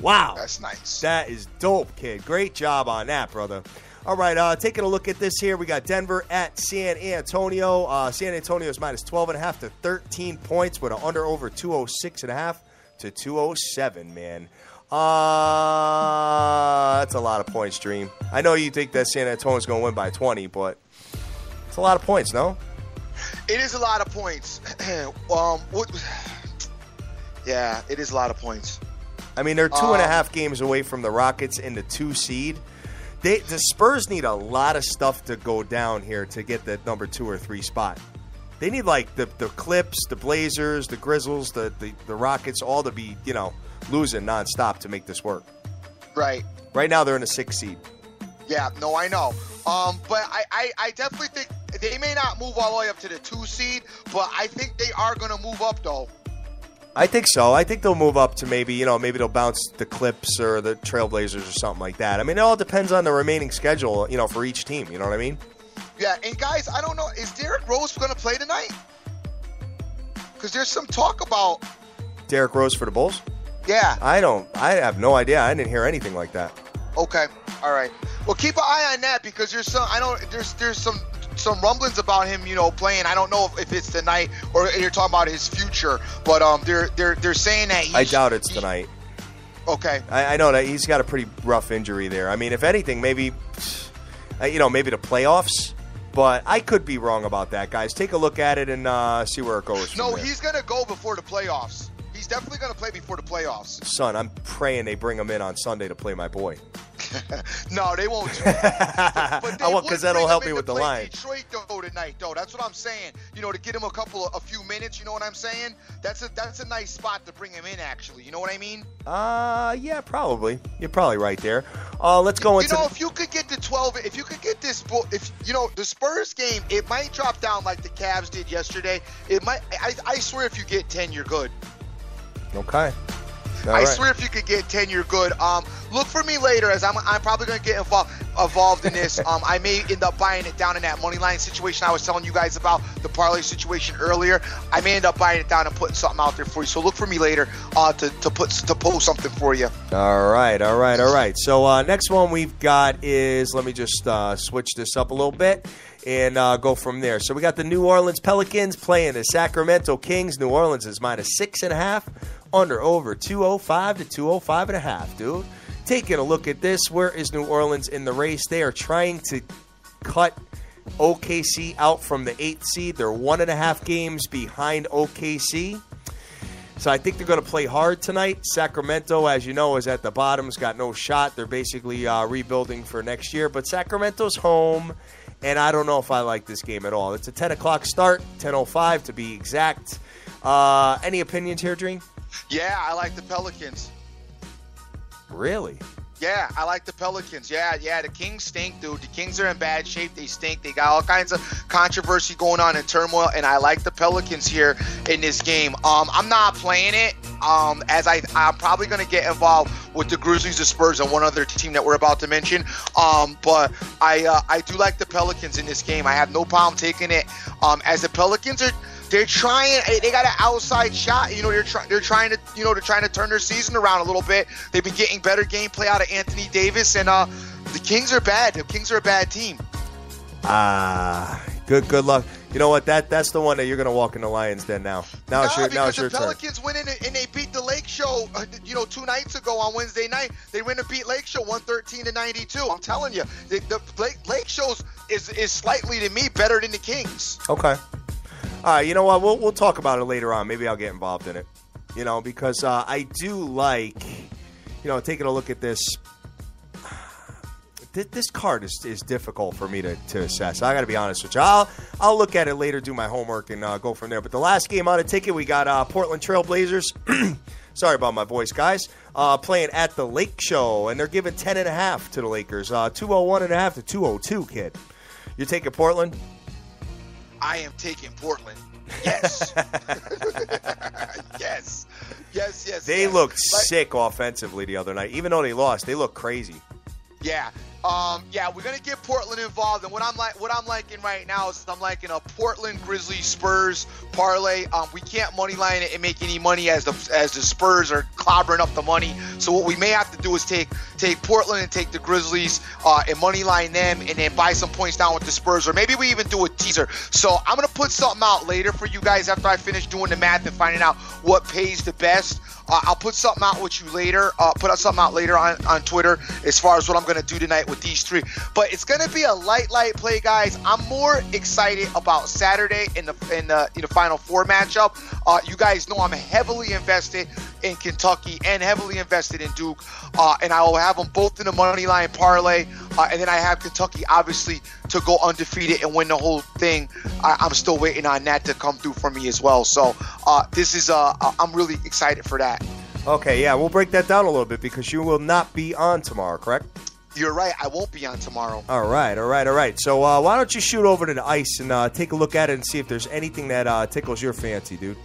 Wow. That's nice. That is dope, kid. Great job on that, brother. All right, taking a look at this here. We got Denver at San Antonio. San Antonio is -12.5 to 13 points with an over 206.5 to 207, man. That's a lot of points, Dream. I know you think that San Antonio is going to win by 20, but it's a lot of points, no? It is a lot of points. Yeah, it is a lot of points. I mean, they're 2.5 games away from the Rockets in the 2 seed. The Spurs need a lot of stuff to go down here to get that number 2 or 3 spot. They need like the Clips, the Blazers, the Grizzlies, the Rockets, all to be losing nonstop to make this work. Right. Right now they're in a 6 seed. Yeah. No, I know. But I definitely think they may not move all the way up to the 2 seed, but I think they are going to move up though. I think so. I think they'll move up to maybe they'll bounce the Clips or the Trailblazers or something like that. I mean, it all depends on the remaining schedule, for each team. You know what I mean? Yeah, and guys, I don't know. Is Derrick Rose going to play tonight? Because there's some talk about Derrick Rose for the Bulls? Yeah. I have no idea. I didn't hear anything like that. Okay. All right. Well, keep an eye on that because there's some rumblings about him, playing. I don't know if it's tonight or you're talking about his future, but they're saying that I doubt it's tonight. Okay. I know that he's got a pretty rough injury there. I mean, if anything, maybe the playoffs. But I could be wrong about that, guys. Take a look at it and see where it goes. No, he's going to go before the playoffs. He's definitely going to play before the playoffs. Son, I'm praying they bring him in on Sunday to play my boy. No, they won't do that. Because that'll help me with the line. Detroit though tonight, though. That's what I'm saying. To get him a few minutes. You know what I'm saying? That's a nice spot to bring him in. Actually, you know what I mean? Yeah, probably. You're probably right there. Let's go into. If you could get to 12, if you could get this, the Spurs game, it might drop down like the Cavs did yesterday. It might. I swear, if you get 10, you're good. Okay. I swear if you could get 10, you're good. Look for me later as I'm probably going to get involved in this. I may end up buying it down in that money line situation I was telling you guys about, the parlay situation earlier. I may end up buying it down and putting something out there for you. So look for me later to post something for you. All right. So next one we've got is, let me just switch this up a little bit and go from there. So we got the New Orleans Pelicans playing the Sacramento Kings. New Orleans is -6.5. Under over 205 to 205.5, dude. Taking a look at this, where is New Orleans in the race? They are trying to cut OKC out from the 8th seed. They're 1.5 games behind OKC. So I think they're going to play hard tonight. Sacramento, as you know, is at the bottom. Has got no shot. They're basically rebuilding for next year. But Sacramento's home, and I don't know if I like this game at all. It's a 10 o'clock start, 10:05 to be exact. Any opinions here, Dream? Yeah, I like the Pelicans. Really? Yeah, I like the Pelicans. Yeah, the Kings stink, dude. The Kings are in bad shape. They stink. They got all kinds of controversy going on and turmoil, and I like the Pelicans here in this game. I'm not playing it, as I'm probably going to get involved with the Grizzlies, the Spurs, and one other team that we're about to mention. But I do like the Pelicans in this game. I have no problem taking it. As the Pelicans are. They're trying. They got an outside shot. They're trying to turn their season around a little bit. They've been getting better gameplay out of Anthony Davis, and the Kings are bad. The Kings are a bad team. Good luck. You know what? That's the one that you're gonna walk in the Lions Den now. Now it's your turn. The Pelicans went in and they beat the Lake Show. 2 nights ago on Wednesday night, they went and beat Lake Show 113-92. I'm telling you, the Lake Show's is slightly to me better than the Kings. Okay. All right, you know what? We'll talk about it later on. Maybe I'll get involved in it, because I do like, taking a look at this. This card is difficult for me to assess. I got to be honest with you. I'll look at it later, do my homework, and go from there. But the last game on the ticket, we got Portland Trail Blazers. Sorry about my voice, guys. Playing at the Lake Show, and they're giving 10.5 to the Lakers. 201.5 to 202, kid. You're taking Portland? I am taking Portland. Yes. Yes. They looked sick offensively the other night. Even though they lost, they look crazy. Yeah. We're gonna get Portland involved, and what I'm liking right now is I'm liking a Portland Grizzlies Spurs parlay. We can't money line it and make any money as the Spurs are clobbering up the money. So what we may have to do is take Portland and take the Grizzlies and money line them, and then buy some points down with the Spurs, or maybe we even do a teaser. So I'm gonna put something out later for you guys after I finish doing the math and finding out what pays the best. I'll put something out with you later. Put out something out later on Twitter as far as what I'm going to do tonight with these three. But it's going to be a light play, guys. I'm more excited about Saturday in the Final Four matchup. You guys know I'm heavily invested in Kentucky and heavily invested in Duke, and I will have them both in the money line parlay. And then I have Kentucky obviously to go undefeated and win the whole thing. I'm still waiting on that to come through for me as well. So this is I'm really excited for that. Okay, yeah, we'll break that down a little bit because you will not be on tomorrow, correct? You're right. I won't be on tomorrow. All right. So why don't you shoot over to the ice and take a look at it and see if there's anything that tickles your fancy, dude?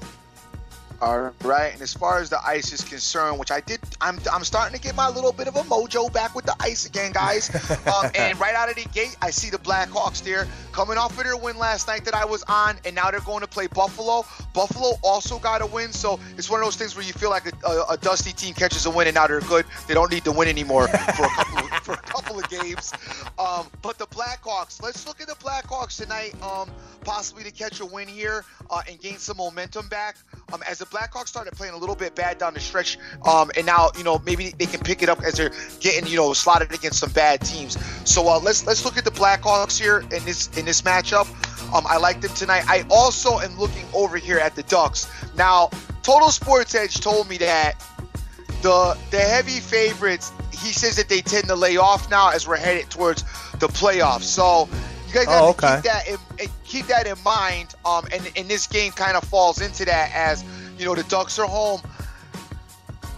All right, and as far as the ice is concerned, which I'm starting to get my little bit of a mojo back with the ice again, guys. And right out of the gate, I see the Blackhawks there coming off of their win last night that I was on, and now they're going to play Buffalo. Buffalo also got a win, so it's one of those things where you feel like a dusty team catches a win, and now they're good. They don't need to win anymore for a couple of games. But the Blackhawks, let's look at the Blackhawks tonight, possibly to catch a win here and gain some momentum back. As the Blackhawks started playing a little bit bad down the stretch, and now, maybe they can pick it up as they're getting, slotted against some bad teams. So let's look at the Blackhawks here in this matchup. I like them tonight. I also am looking over here at the Ducks. Now, Total Sports Edge told me that the heavy favorites, he says that they tend to lay off now as we're headed towards the playoffs. So you guys have to keep that in mind. And this game kind of falls into that as, the Ducks are home.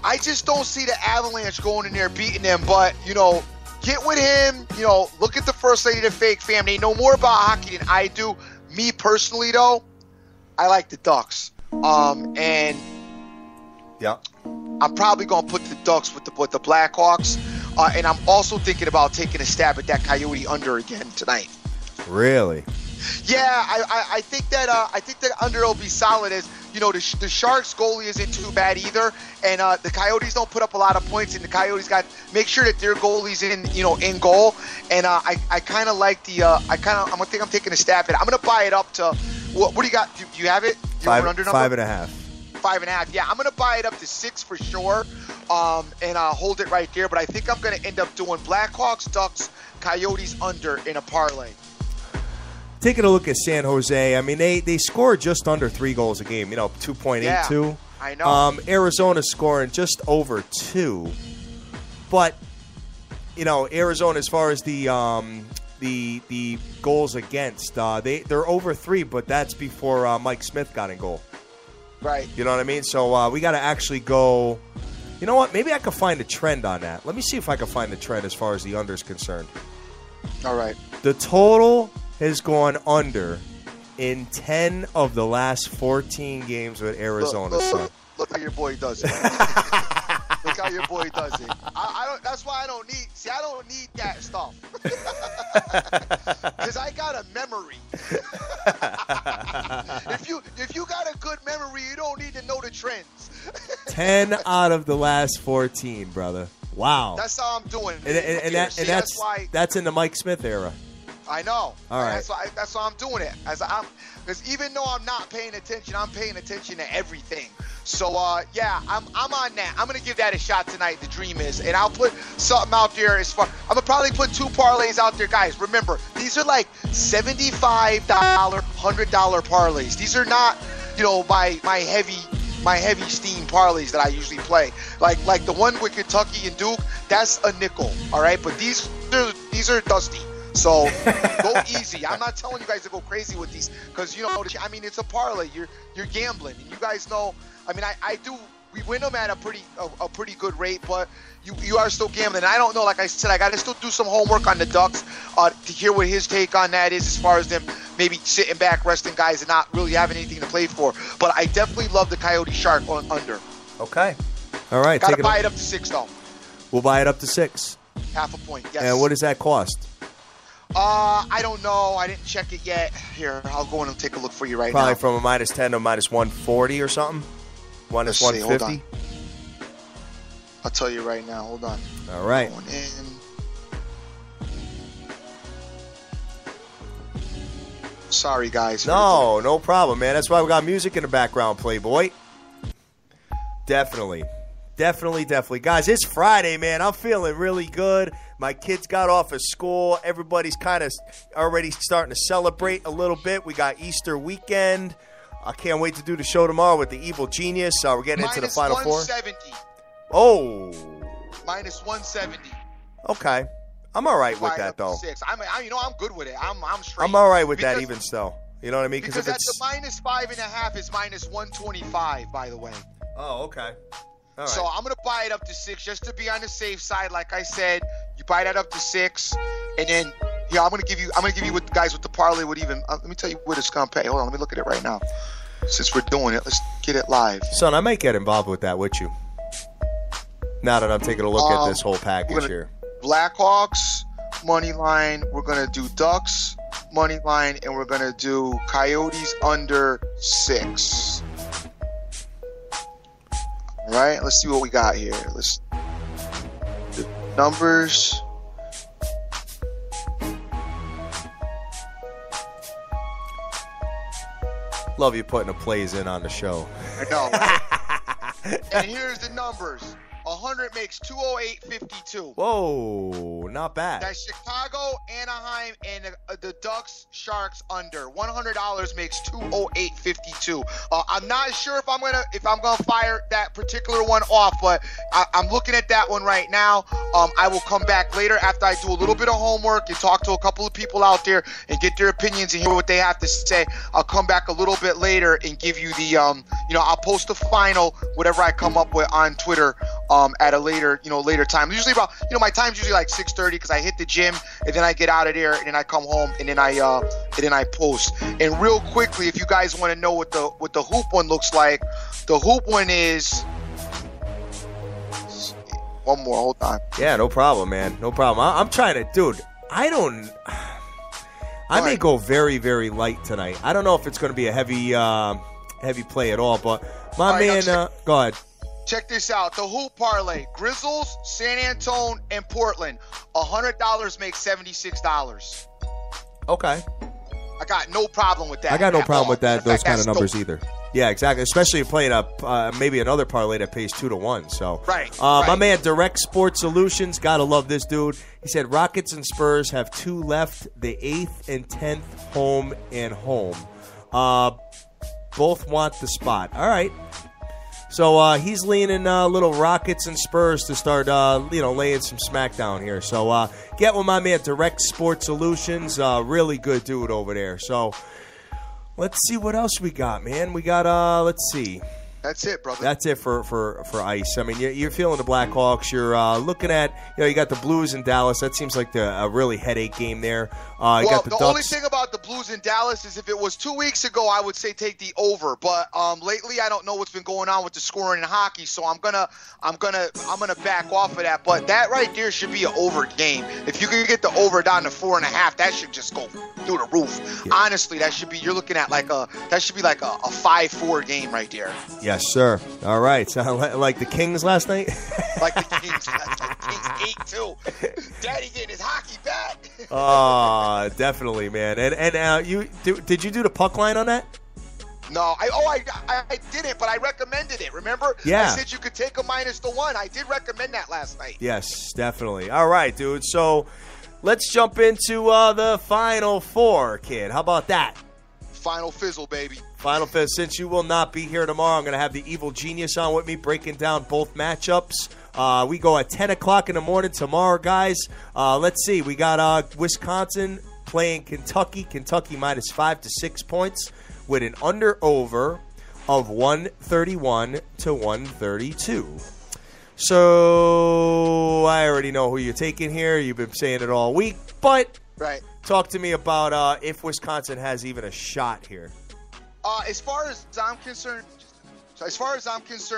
I just don't see the Avalanche going in there beating them. But, get with him. Look at the First Lady of the Fake Fam. They know more about hockey than I do. Me personally, though, I like the Ducks. And yeah, I'm probably going to put the Ducks with the Blackhawks. And I'm also thinking about taking a stab at that Coyote under again tonight. Really? Yeah, I think that under will be solid. As the Sharks goalie isn't too bad either, and the Coyotes don't put up a lot of points, and the Coyotes got make sure that their goalie's in goal. And I kind of like I'm taking a stab at it. I'm gonna buy it up to what do you got? Do you have it? Do you have an under number? 5.5. 5.5. Yeah, I'm gonna buy it up to 6 for sure. And hold it right there. But I think I'm gonna end up doing Blackhawks, Ducks, Coyotes under in a parlay. Taking a look at San Jose, I mean, they score just under 3 goals a game, 2.82. Yeah, I know. Arizona scoring just over 2. But, Arizona, as far as the goals against, they're over 3, but that's before Mike Smith got in goal. Right. You know what I mean? So we got to actually go. You know what? Maybe I could find a trend on that. Let me see if I can find a trend as far as the under is concerned. All right. The total has gone under in 10 of the last 14 games with Arizona. Look how your boy does it. Look how your boy does it. I don't. That's why I don't need. See, I don't need that stuff because I got a memory. If you got a good memory, you don't need to know the trends. 10 out of the last 14, brother. Wow. That's how I'm doing. And that's in the Mike Smith era. I know. All right. That's why I'm doing it. Because even though I'm not paying attention, I'm paying attention to everything. So yeah, I'm on that. I'm gonna give that a shot tonight. The dream is, and I'll put something out there as far. I'm gonna probably put 2 parlays out there, guys. Remember, these are like $75, $100 parlays. These are not, my heavy steam parlays that I usually play. Like the one with Kentucky and Duke, that's a nickel. All right, but these are dusty. So go easy. I'm not telling you guys to go crazy with these because it's a parlay. You're gambling, and you guys know. I mean, I do. We win them at a pretty good rate, but you are still gambling. And I don't know. Like I said, I got to still do some homework on the Ducks to hear what his take on that is, as far as them maybe sitting back, resting guys, and not really having anything to play for. But I definitely love the Coyote Shark on under. Okay. All right. Got to buy it up to 6 though. We'll buy it up to 6. Half a point. Yes. And what does that cost? I don't know. I didn't check it yet. Here, I'll go in and take a look for you right now. Probably from a -10 to -140 or something. Minus 150. I'll tell you right now. Hold on. All right. Going in. Sorry, guys. No problem, man. That's why we got music in the background, Playboy. Definitely. Guys, it's Friday, man. I'm feeling really good. My kids got off of school. Everybody's kind of already starting to celebrate a little bit. We got Easter weekend. I can't wait to do the show tomorrow with the Evil Genius. We're getting into the Final Four. -170. Oh. -170. Okay. I'm all right with that, though. 6. I'm good with it. I'm straight. I'm all right with that even still. You know what I mean? Because at the -5.5 is -125, by the way. Oh, okay. All right. So I'm going to buy it up to 6 just to be on the safe side. Like I said, you buy that up to 6, and then I'm going to give you what guys with the parlay would even. Let me tell you what it's going to pay. Hold on, let me look at it right now. Since we're doing it, let's get it live. Son, I might get involved with that with you. Now that I'm taking a look at this whole package here. Blackhawks, money line. We're going to do Ducks, money line. And we're going to do Coyotes under 6. All right, let's see what we got here. Let's do numbers. Love you putting the plays in on the show. I know, right? And here's the numbers. 100 makes 208.52. Whoa, not bad. That's Chicago, Anaheim, and the Ducks, Sharks under. $100 makes 208.52. I'm not sure if I'm gonna fire that particular one off, but I'm looking at that one right now. I will come back later after I do a little bit of homework and talk to a couple of people out there and get their opinions and hear what they have to say. I'll come back a little bit later and give you the I'll post the final whatever I come up with on Twitter. At a later time. Usually about, my time's usually like 6:30 because I hit the gym and then I get out of there and then I come home and then I post. And real quickly, if you guys want to know what the hoop one looks like, the hoop one is one more. Hold on. Yeah, no problem, man. No problem. I'm trying to, dude. I may go very, very light tonight. I don't know if it's going to be a heavy play at all, but my man, go ahead. Check this out. The hoop parlay. Grizzlies, San Antonio, and Portland. $100 makes $76. Okay. I got no problem with that. I got no problem with that. Those kind of numbers dope. either. Yeah, exactly. Especially if playing maybe another parlay that pays 2-1. So right. My man, Direct Sports Solutions. Gotta love this dude. He said Rockets and Spurs have 2 left. The 8th and 10th home and home. Both want the spot. All right. So he's leaning little Rockets and Spurs to start, laying some smackdown here. So get with my man, Direct Sports Solutions. Really good dude over there. So let's see what else we got, man. We got, let's see. That's it, brother. That's it for ice. I mean, you're feeling the Blackhawks. You're looking at, you got the Blues in Dallas. That seems like a really headache game there. You got the Ducks. Only thing about the Blues in Dallas is if it was 2 weeks ago, I would say take the over. But lately, I don't know what's been going on with the scoring in hockey, so I'm gonna back off of that. But that right there should be an over game. If you can get the over down to 4.5, that should just go through the roof. Yeah. Honestly, you're looking at like a 5-4 game right there. Yes, sir. All right. So, like the Kings last night? Like the Kings last night. Kings 8-2. Daddy getting his hockey back. Definitely, man. And did you do the puck line on that? No. I didn't, but I recommended it. Remember? Yeah. I said you could take a -1. I did recommend that last night. Yes, definitely. All right, dude. So let's jump into the Final Four, kid. How about that? Final fizzle, baby. Final fizzle. Since you will not be here tomorrow, I'm going to have the Evil Genius on with me breaking down both matchups. We go at 10 o'clock in the morning tomorrow, guys. Let's see. We got Wisconsin playing Kentucky. Kentucky -5 to 6 points with an under-over of 131 to 132. So I already know who you're taking here. You've been saying it all week. But right. Talk to me about if Wisconsin has even a shot here. As far as I'm concerned,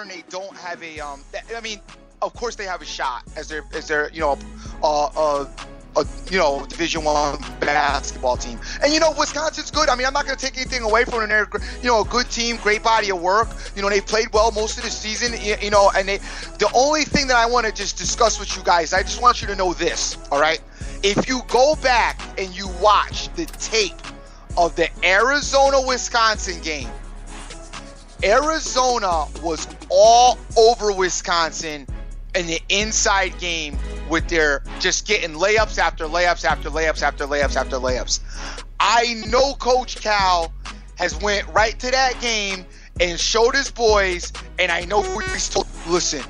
they don't have a. I mean, of course they have a shot as their Division I basketball team. And Wisconsin's good. I mean, I'm not going to take anything away from them. They're a good team, great body of work. They've played well most of the season. And the only thing that I want to just discuss with you guys, I just want you to know this. All right. If you go back and you watch the tape of the Arizona-Wisconsin game, Arizona was all over Wisconsin in the inside game with their just getting layups after layups after layups after layups after layups. I know Coach Cal has went right to that game and showed his boys, and I know he's told, listen,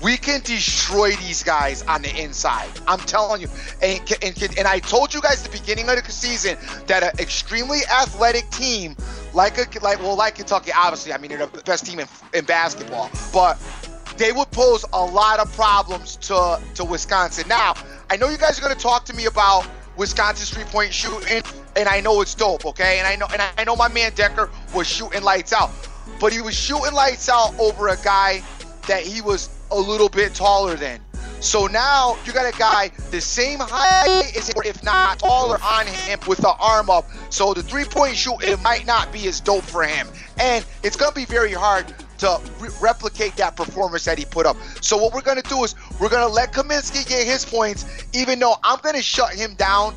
we can destroy these guys on the inside. I'm telling you. And I told you guys at the beginning of the season that an extremely athletic team like Kentucky, obviously, I mean, they're the best team in basketball, but they would pose a lot of problems to Wisconsin. Now, I know you guys are going to talk to me about Wisconsin's three-point shooting, and I know it's dope, okay? And I know my man Decker was shooting lights out, but he was shooting lights out over a guy that he was a little bit taller than. So now you got a guy the same height as him, if not taller on him, with the arm up. So the three-point shoot, it might not be as dope for him. And it's going to be very hard to replicate that performance that he put up. So what we're going to do is we're going to let Kaminsky get his points, even though I'm going to shut him down.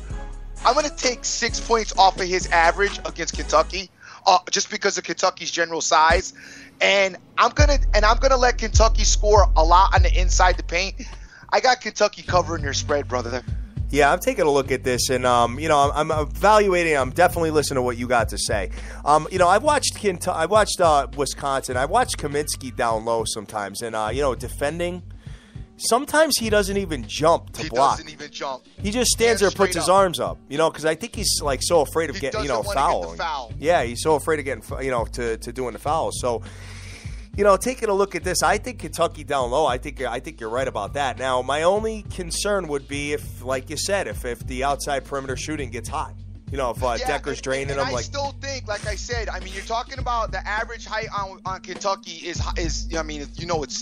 I'm going to take 6 points off of his average against Kentucky, just because of Kentucky's general size. And I'm gonna let Kentucky score a lot on the inside the paint. I got Kentucky covering their spread, brother. Yeah, I'm taking a look at this, and I'm evaluating. I'm definitely listening to what you got to say. I've watched Wisconsin. I watched Kaminsky down low sometimes, and defending. Sometimes he doesn't even jump to block. He doesn't even jump. He just stands there and puts his arms up, because I think he's like so afraid of getting, fouling. Foul. Yeah, he's so afraid of getting, to doing the foul. So, taking a look at this, I think Kentucky down low. I think you're right about that. Now, my only concern would be if, like you said, if the outside perimeter shooting gets hot. If Decker's draining them. I still think, like I said, you're talking about the average height on Kentucky is it's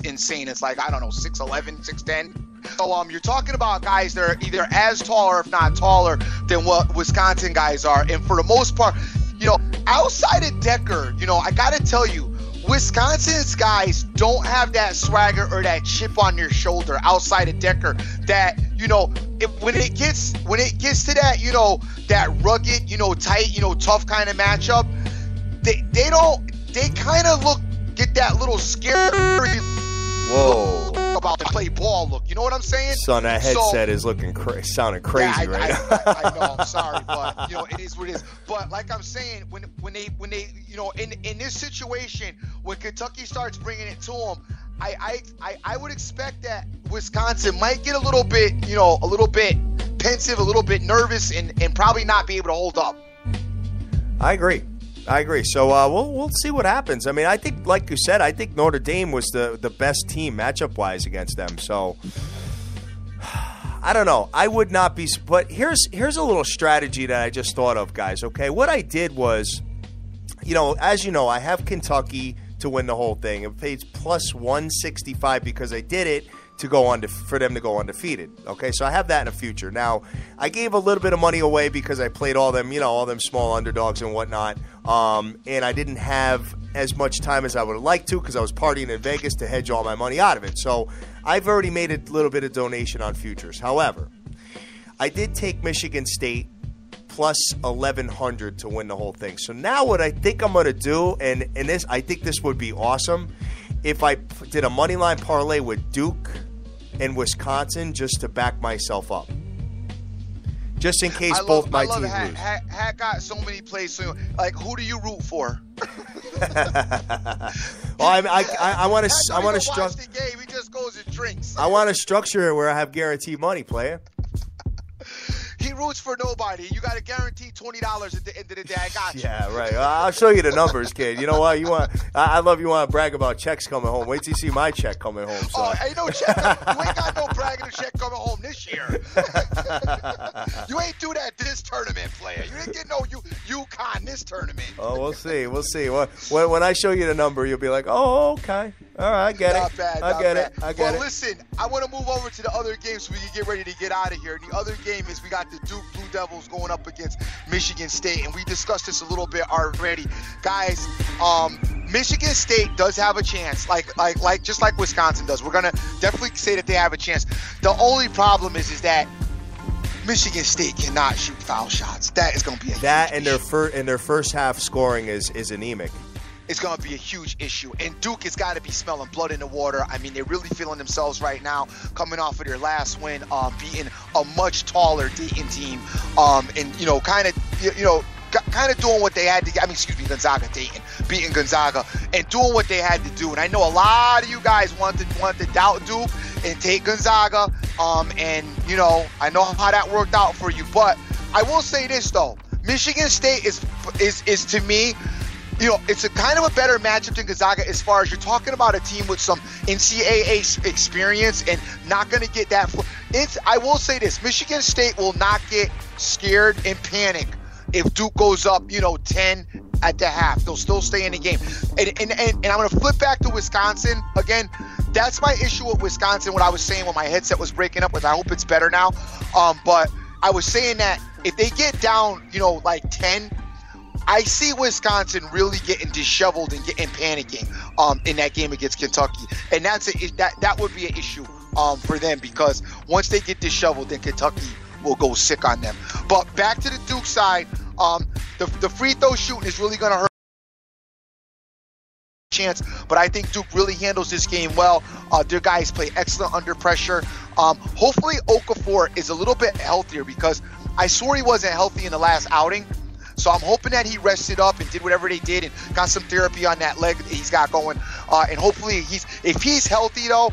insane. It's like, I don't know, 6'11", 6'10". So you're talking about guys that are either as tall or if not taller than what Wisconsin guys are. And for the most part, outside of Decker, I got to tell you, Wisconsin's guys don't have that swagger or that chip on their shoulder outside of Decker that, when it gets to that, that rugged, tight, tough kind of matchup, they kind of get that little scary about to play ball look. You know what I'm saying? Son, that headset is sounding crazy right now. I know, I'm sorry, but it is what it is. But like I'm saying, when they in this situation, when Kentucky starts bringing it to them, I would expect that Wisconsin might get a little bit pensive, a little bit nervous, and probably not be able to hold up. I agree. So we'll see what happens. I think, like you said, I think Notre Dame was the best team matchup-wise against them. So I don't know. I would not be. But here's a little strategy that I just thought of, guys. Okay, what I did was, as you know, I have Kentucky to win the whole thing. It pays plus 165 because I did it for them to go undefeated. Okay, so I have that in the future. Now, I gave a little bit of money away because I played all them small underdogs and whatnot. And I didn't have as much time as I would have liked to because I was partying in Vegas to hedge all my money out of it. So I've already made a little bit of donation on futures. However, I did take Michigan State plus 1,100 to win the whole thing. So now what I think I'm going to do, and this, I think this would be awesome, if I did a money line parlay with Duke and Wisconsin just to back myself up. Just in case both my teams lose. Hat got so many plays. So, like, who do you root for? Well, I want to structure the game. He just goes and drinks. I want to structure it where I have guaranteed money, player. He roots for nobody. You got to guarantee $20 at the end of the day. I got you. Yeah, right. I'll show you the numbers, kid. You know what? I love you want to brag about checks coming home. Wait till you see my check coming home. So. Oh, ain't no check. You ain't got no bragging check coming home this year. You ain't do that this tournament, player. You didn't get no UConn this tournament. Oh, we'll see. We'll see. When I show you the number, you'll be like, oh, okay. All right, I get it. Not bad. I get it. Well, listen, I want to move over to the other game so we can get ready to get out of here. The other game is we got the Duke Blue Devils going up against Michigan State, and we discussed this a little bit already. Guys, Michigan State does have a chance, like just like Wisconsin does. We're going to definitely say that they have a chance. The only problem is that Michigan State cannot shoot foul shots. That is going to be a huge issue. Their first half scoring is anemic. It's going to be a huge issue. And Duke has got to be smelling blood in the water. They're really feeling themselves right now, coming off of their last win, beating a much taller Dayton team, and, kind of doing what they had to, Gonzaga, Dayton, beating Gonzaga, and doing what they had to do. And I know a lot of you guys want to doubt Duke and take Gonzaga, and, I know how that worked out for you. But I will say this, though. Michigan State is to me, it's a kind of a better matchup than Gonzaga as far as you're talking about a team with some NCAA experience and not going to get that. I will say this, Michigan State will not get scared and panic if Duke goes up, 10 at the half. They'll still stay in the game. And I'm going to flip back to Wisconsin. Again, that's my issue with Wisconsin, what I was saying when my headset was breaking up, which I hope it's better now. But I was saying that if they get down, like 10, I see Wisconsin really getting disheveled and getting panicking in that game against Kentucky. And that would be an issue for them, because once they get disheveled, then Kentucky will go sick on them. But back to the Duke side, the free throw shooting is really going to hurt chance, but I think Duke really handles this game well. Their guys play excellent under pressure. Hopefully Okafor is a little bit healthier, because I swore he wasn't healthy in the last outing. So I'm hoping that he rested up and did whatever they did and got some therapy on that leg that he's got going. And hopefully if he's healthy though,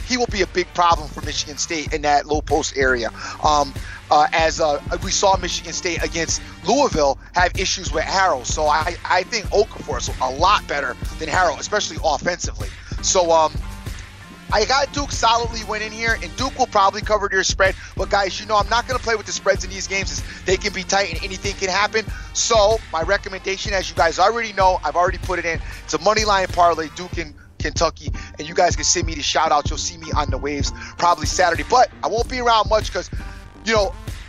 he will be a big problem for Michigan State in that low post area. As we saw Michigan State against Louisville have issues with Harrell. So I think Okafor is a lot better than Harrell, especially offensively. So I got Duke solidly winning here, and Duke will probably cover their spread. But guys, I'm not going to play with the spreads in these games. They can be tight and anything can happen. So my recommendation, as you guys already know, I've already put it in. It's a money line parlay, Duke and Kentucky, and you guys can send me the shout outs. You'll see me on the waves probably Saturday, but I won't be around much because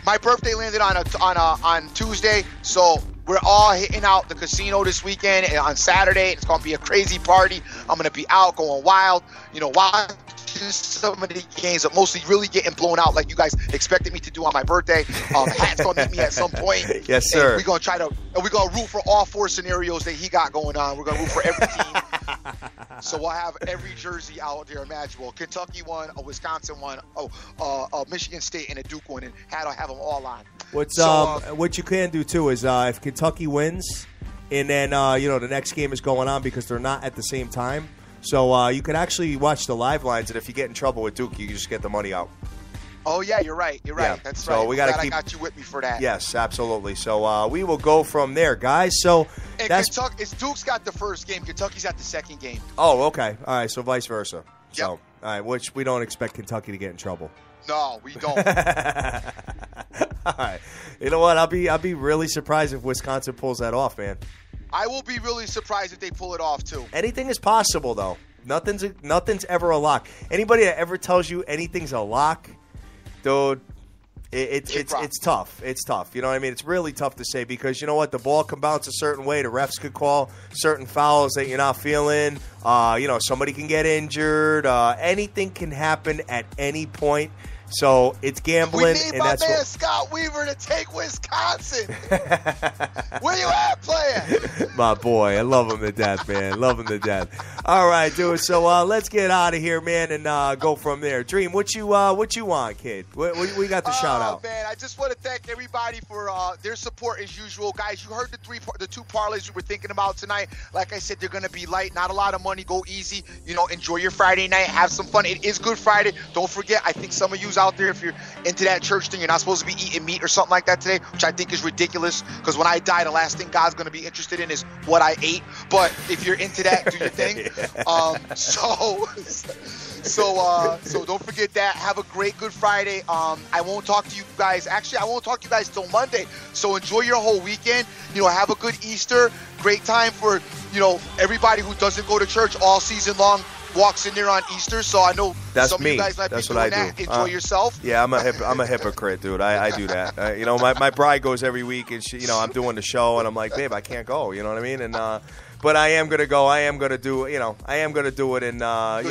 my birthday landed on Tuesday, so we're all hitting out the casino this weekend and on Saturday. It's going to be a crazy party. I'm going to be out going wild, watching some of the games, but mostly really getting blown out like you guys expected me to do on my birthday. Hat's going to meet me at some point. Yes, sir. We're going to root for all four scenarios that he got going on. We're going to root for every team. So we'll have every jersey out there imaginable. Kentucky won, a Wisconsin won, Michigan State and a Duke one, and I'll have them all on. What you can do too is if Kentucky wins, and then the next game is going on because they're not at the same time. So you can actually watch the live lines, and if you get in trouble with Duke, you can just get the money out. Oh yeah, you're right. Yeah, that's right. So I got you with me for that. Yes, absolutely. So we will go from there, guys. So Duke's got the first game. Kentucky's got the second game. Oh, okay. All right. So vice versa. Yep. So all right, which we don't expect Kentucky to get in trouble. No, we don't. All right. You know what? I'll be really surprised if Wisconsin pulls that off, man. I will be really surprised if they pull it off too. Anything is possible, though. Nothing's ever a lock. Anybody that ever tells you anything's a lock, dude, it's tough. It's tough. You know what I mean? It's really tough to say because you know what? The ball can bounce a certain way. The refs could call certain fouls that you're not feeling. Somebody can get injured. Anything can happen at any point. So it's gambling. We need my man Scott Weaver to take Wisconsin. Where you at, player? My boy, I love him to death, man. Love him to death. All right, dude. So let's get out of here, man, and go from there. Dream, what you want, kid? We got the shout out. Man, I just want to thank everybody for their support as usual, guys. You heard the two parlays we were thinking about tonight. Like I said, they're gonna be light, not a lot of money. Go easy. Enjoy your Friday night. Have some fun. It is Good Friday. Don't forget. I think some of you's out there, if you're into that church thing, you're not supposed to be eating meat or something like that today, which I think is ridiculous because when I die, the last thing God's going to be interested in is what I ate. But if you're into that, do your thing. So don't forget that. Have a great Good Friday. I won't talk to you guys. Actually, I won't talk to you guys till Monday. So enjoy your whole weekend. Have a good Easter. Great time for, everybody who doesn't go to church all season long walks in there on Easter, so I know that's some me. of you guys might that's be what doing I do. that. Enjoy yourself. Yeah, I'm a hypocrite, dude. I do that. My bride goes every week, and she, I'm doing the show, and I'm like, babe, I can't go. You know what I mean? And but I am gonna go. I am gonna do. I am gonna do it. And I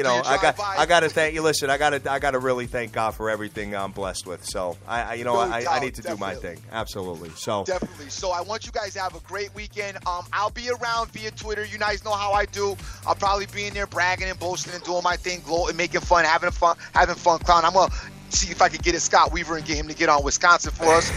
gotta thank you. Listen, I gotta really thank God for everything I'm blessed with. So I need to do my thing. Absolutely. So definitely. So I want you guys to have a great weekend. I'll be around via Twitter. You guys know how I do. I'll probably be in there bragging and boasting and doing my thing, gloating, making fun, having fun, clown. I'm gonna see if I can get Scott Weaver and get him to get on Wisconsin for us.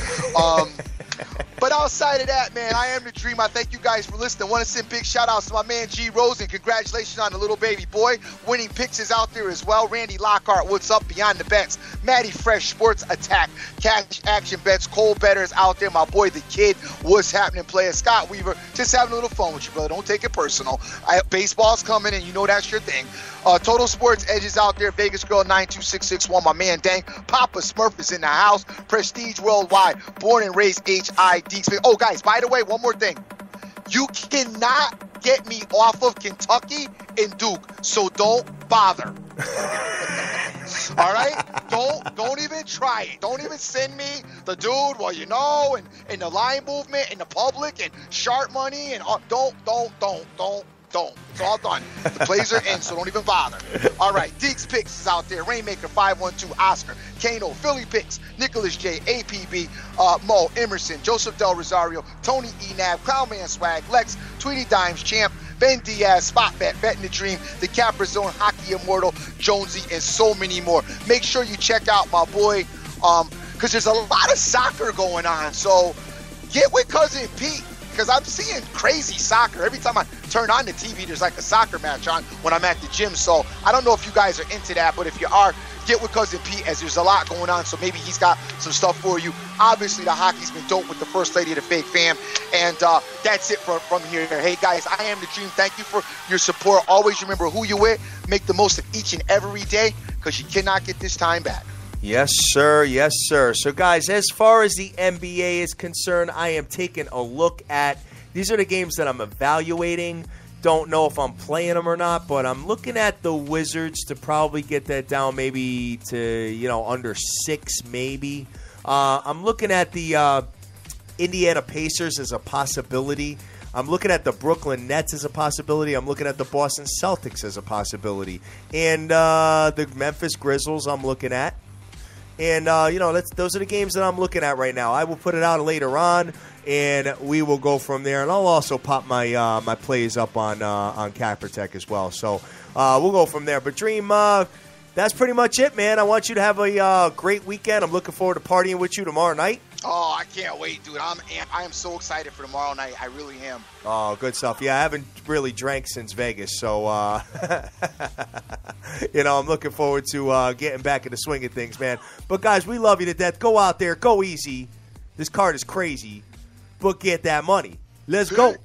But outside of that, man, I am the dream. I thank you guys for listening. Want to send big shout-outs to my man G. Rosen. Congratulations on the little baby boy. Winning picks is out there as well. Randy Lockhart, what's up? Beyond the Bets. Matty Fresh, Sports Attack. Cash Action Bets. Cole Better is out there. My boy, the kid. What's happening, player? Scott Weaver. Just having a little fun with you, brother. Don't take it personal. Baseball's coming, and you know that's your thing. Total Sports Edge is out there. Vegas Girl 92661. My man Dang. Papa Smurf is in the house. Prestige Worldwide. Born and raised H.I. Deeks. Oh, guys, by the way, one more thing. You cannot get me off of Kentucky and Duke, so don't bother. All right? Don't even try it. Don't even send me the dude, well, you know, and the line movement and the public and sharp money and don't. It's all done. The plays are in, so don't even bother. All right, Deeks Picks is out there. Rainmaker 512, Oscar, Kano, Philly Picks, Nicholas J, APB, Mo, Emerson, Joseph Del Rosario, Tony Enab, Crownman Swag, Lex, Tweety Dimes Champ, Ben Diaz, Spot Bet, Bet in the Dream, the Capra Zone, Hockey Immortal, Jonesy, and so many more. Make sure you check out my boy, because there's a lot of soccer going on. So get with Cousin Pete, because I'm seeing crazy soccer. Every time I turn on the TV, there's like a soccer match on when I'm at the gym. So I don't know if you guys are into that, but if you are, get with Cousin Pete, as there's a lot going on. So maybe he's got some stuff for you. Obviously, the hockey's been dope with the First Lady of the Fake Fam. And that's it from here. Hey, guys, I am the Dream. Thank you for your support. Always remember who you're with. Make the most of each and every day, because you cannot get this time back. Yes, sir. Yes, sir. So, guys, as far as the NBA is concerned, I am taking a look at – these are the games that I'm evaluating. Don't know if I'm playing them or not, but I'm looking at the Wizards to probably get that down maybe to, under 6 maybe. I'm looking at the Indiana Pacers as a possibility. I'm looking at the Brooklyn Nets as a possibility. I'm looking at the Boston Celtics as a possibility. And the Memphis Grizzlies I'm looking at. And, those are the games that I'm looking at right now. I will put it out later on, and we will go from there. And I'll also pop my my plays up on Caprotech as well. So we'll go from there. But, Dream, that's pretty much it, man. I want you to have a great weekend. I'm looking forward to partying with you tomorrow night. Oh, I can't wait, dude. I am so excited for tomorrow night. I really am. Oh, good stuff. Yeah, I haven't really drank since Vegas, so, I'm looking forward to getting back in the swing of things, man. But, guys, we love you to death. Go out there. Go easy. This card is crazy, but get that money. Let's go.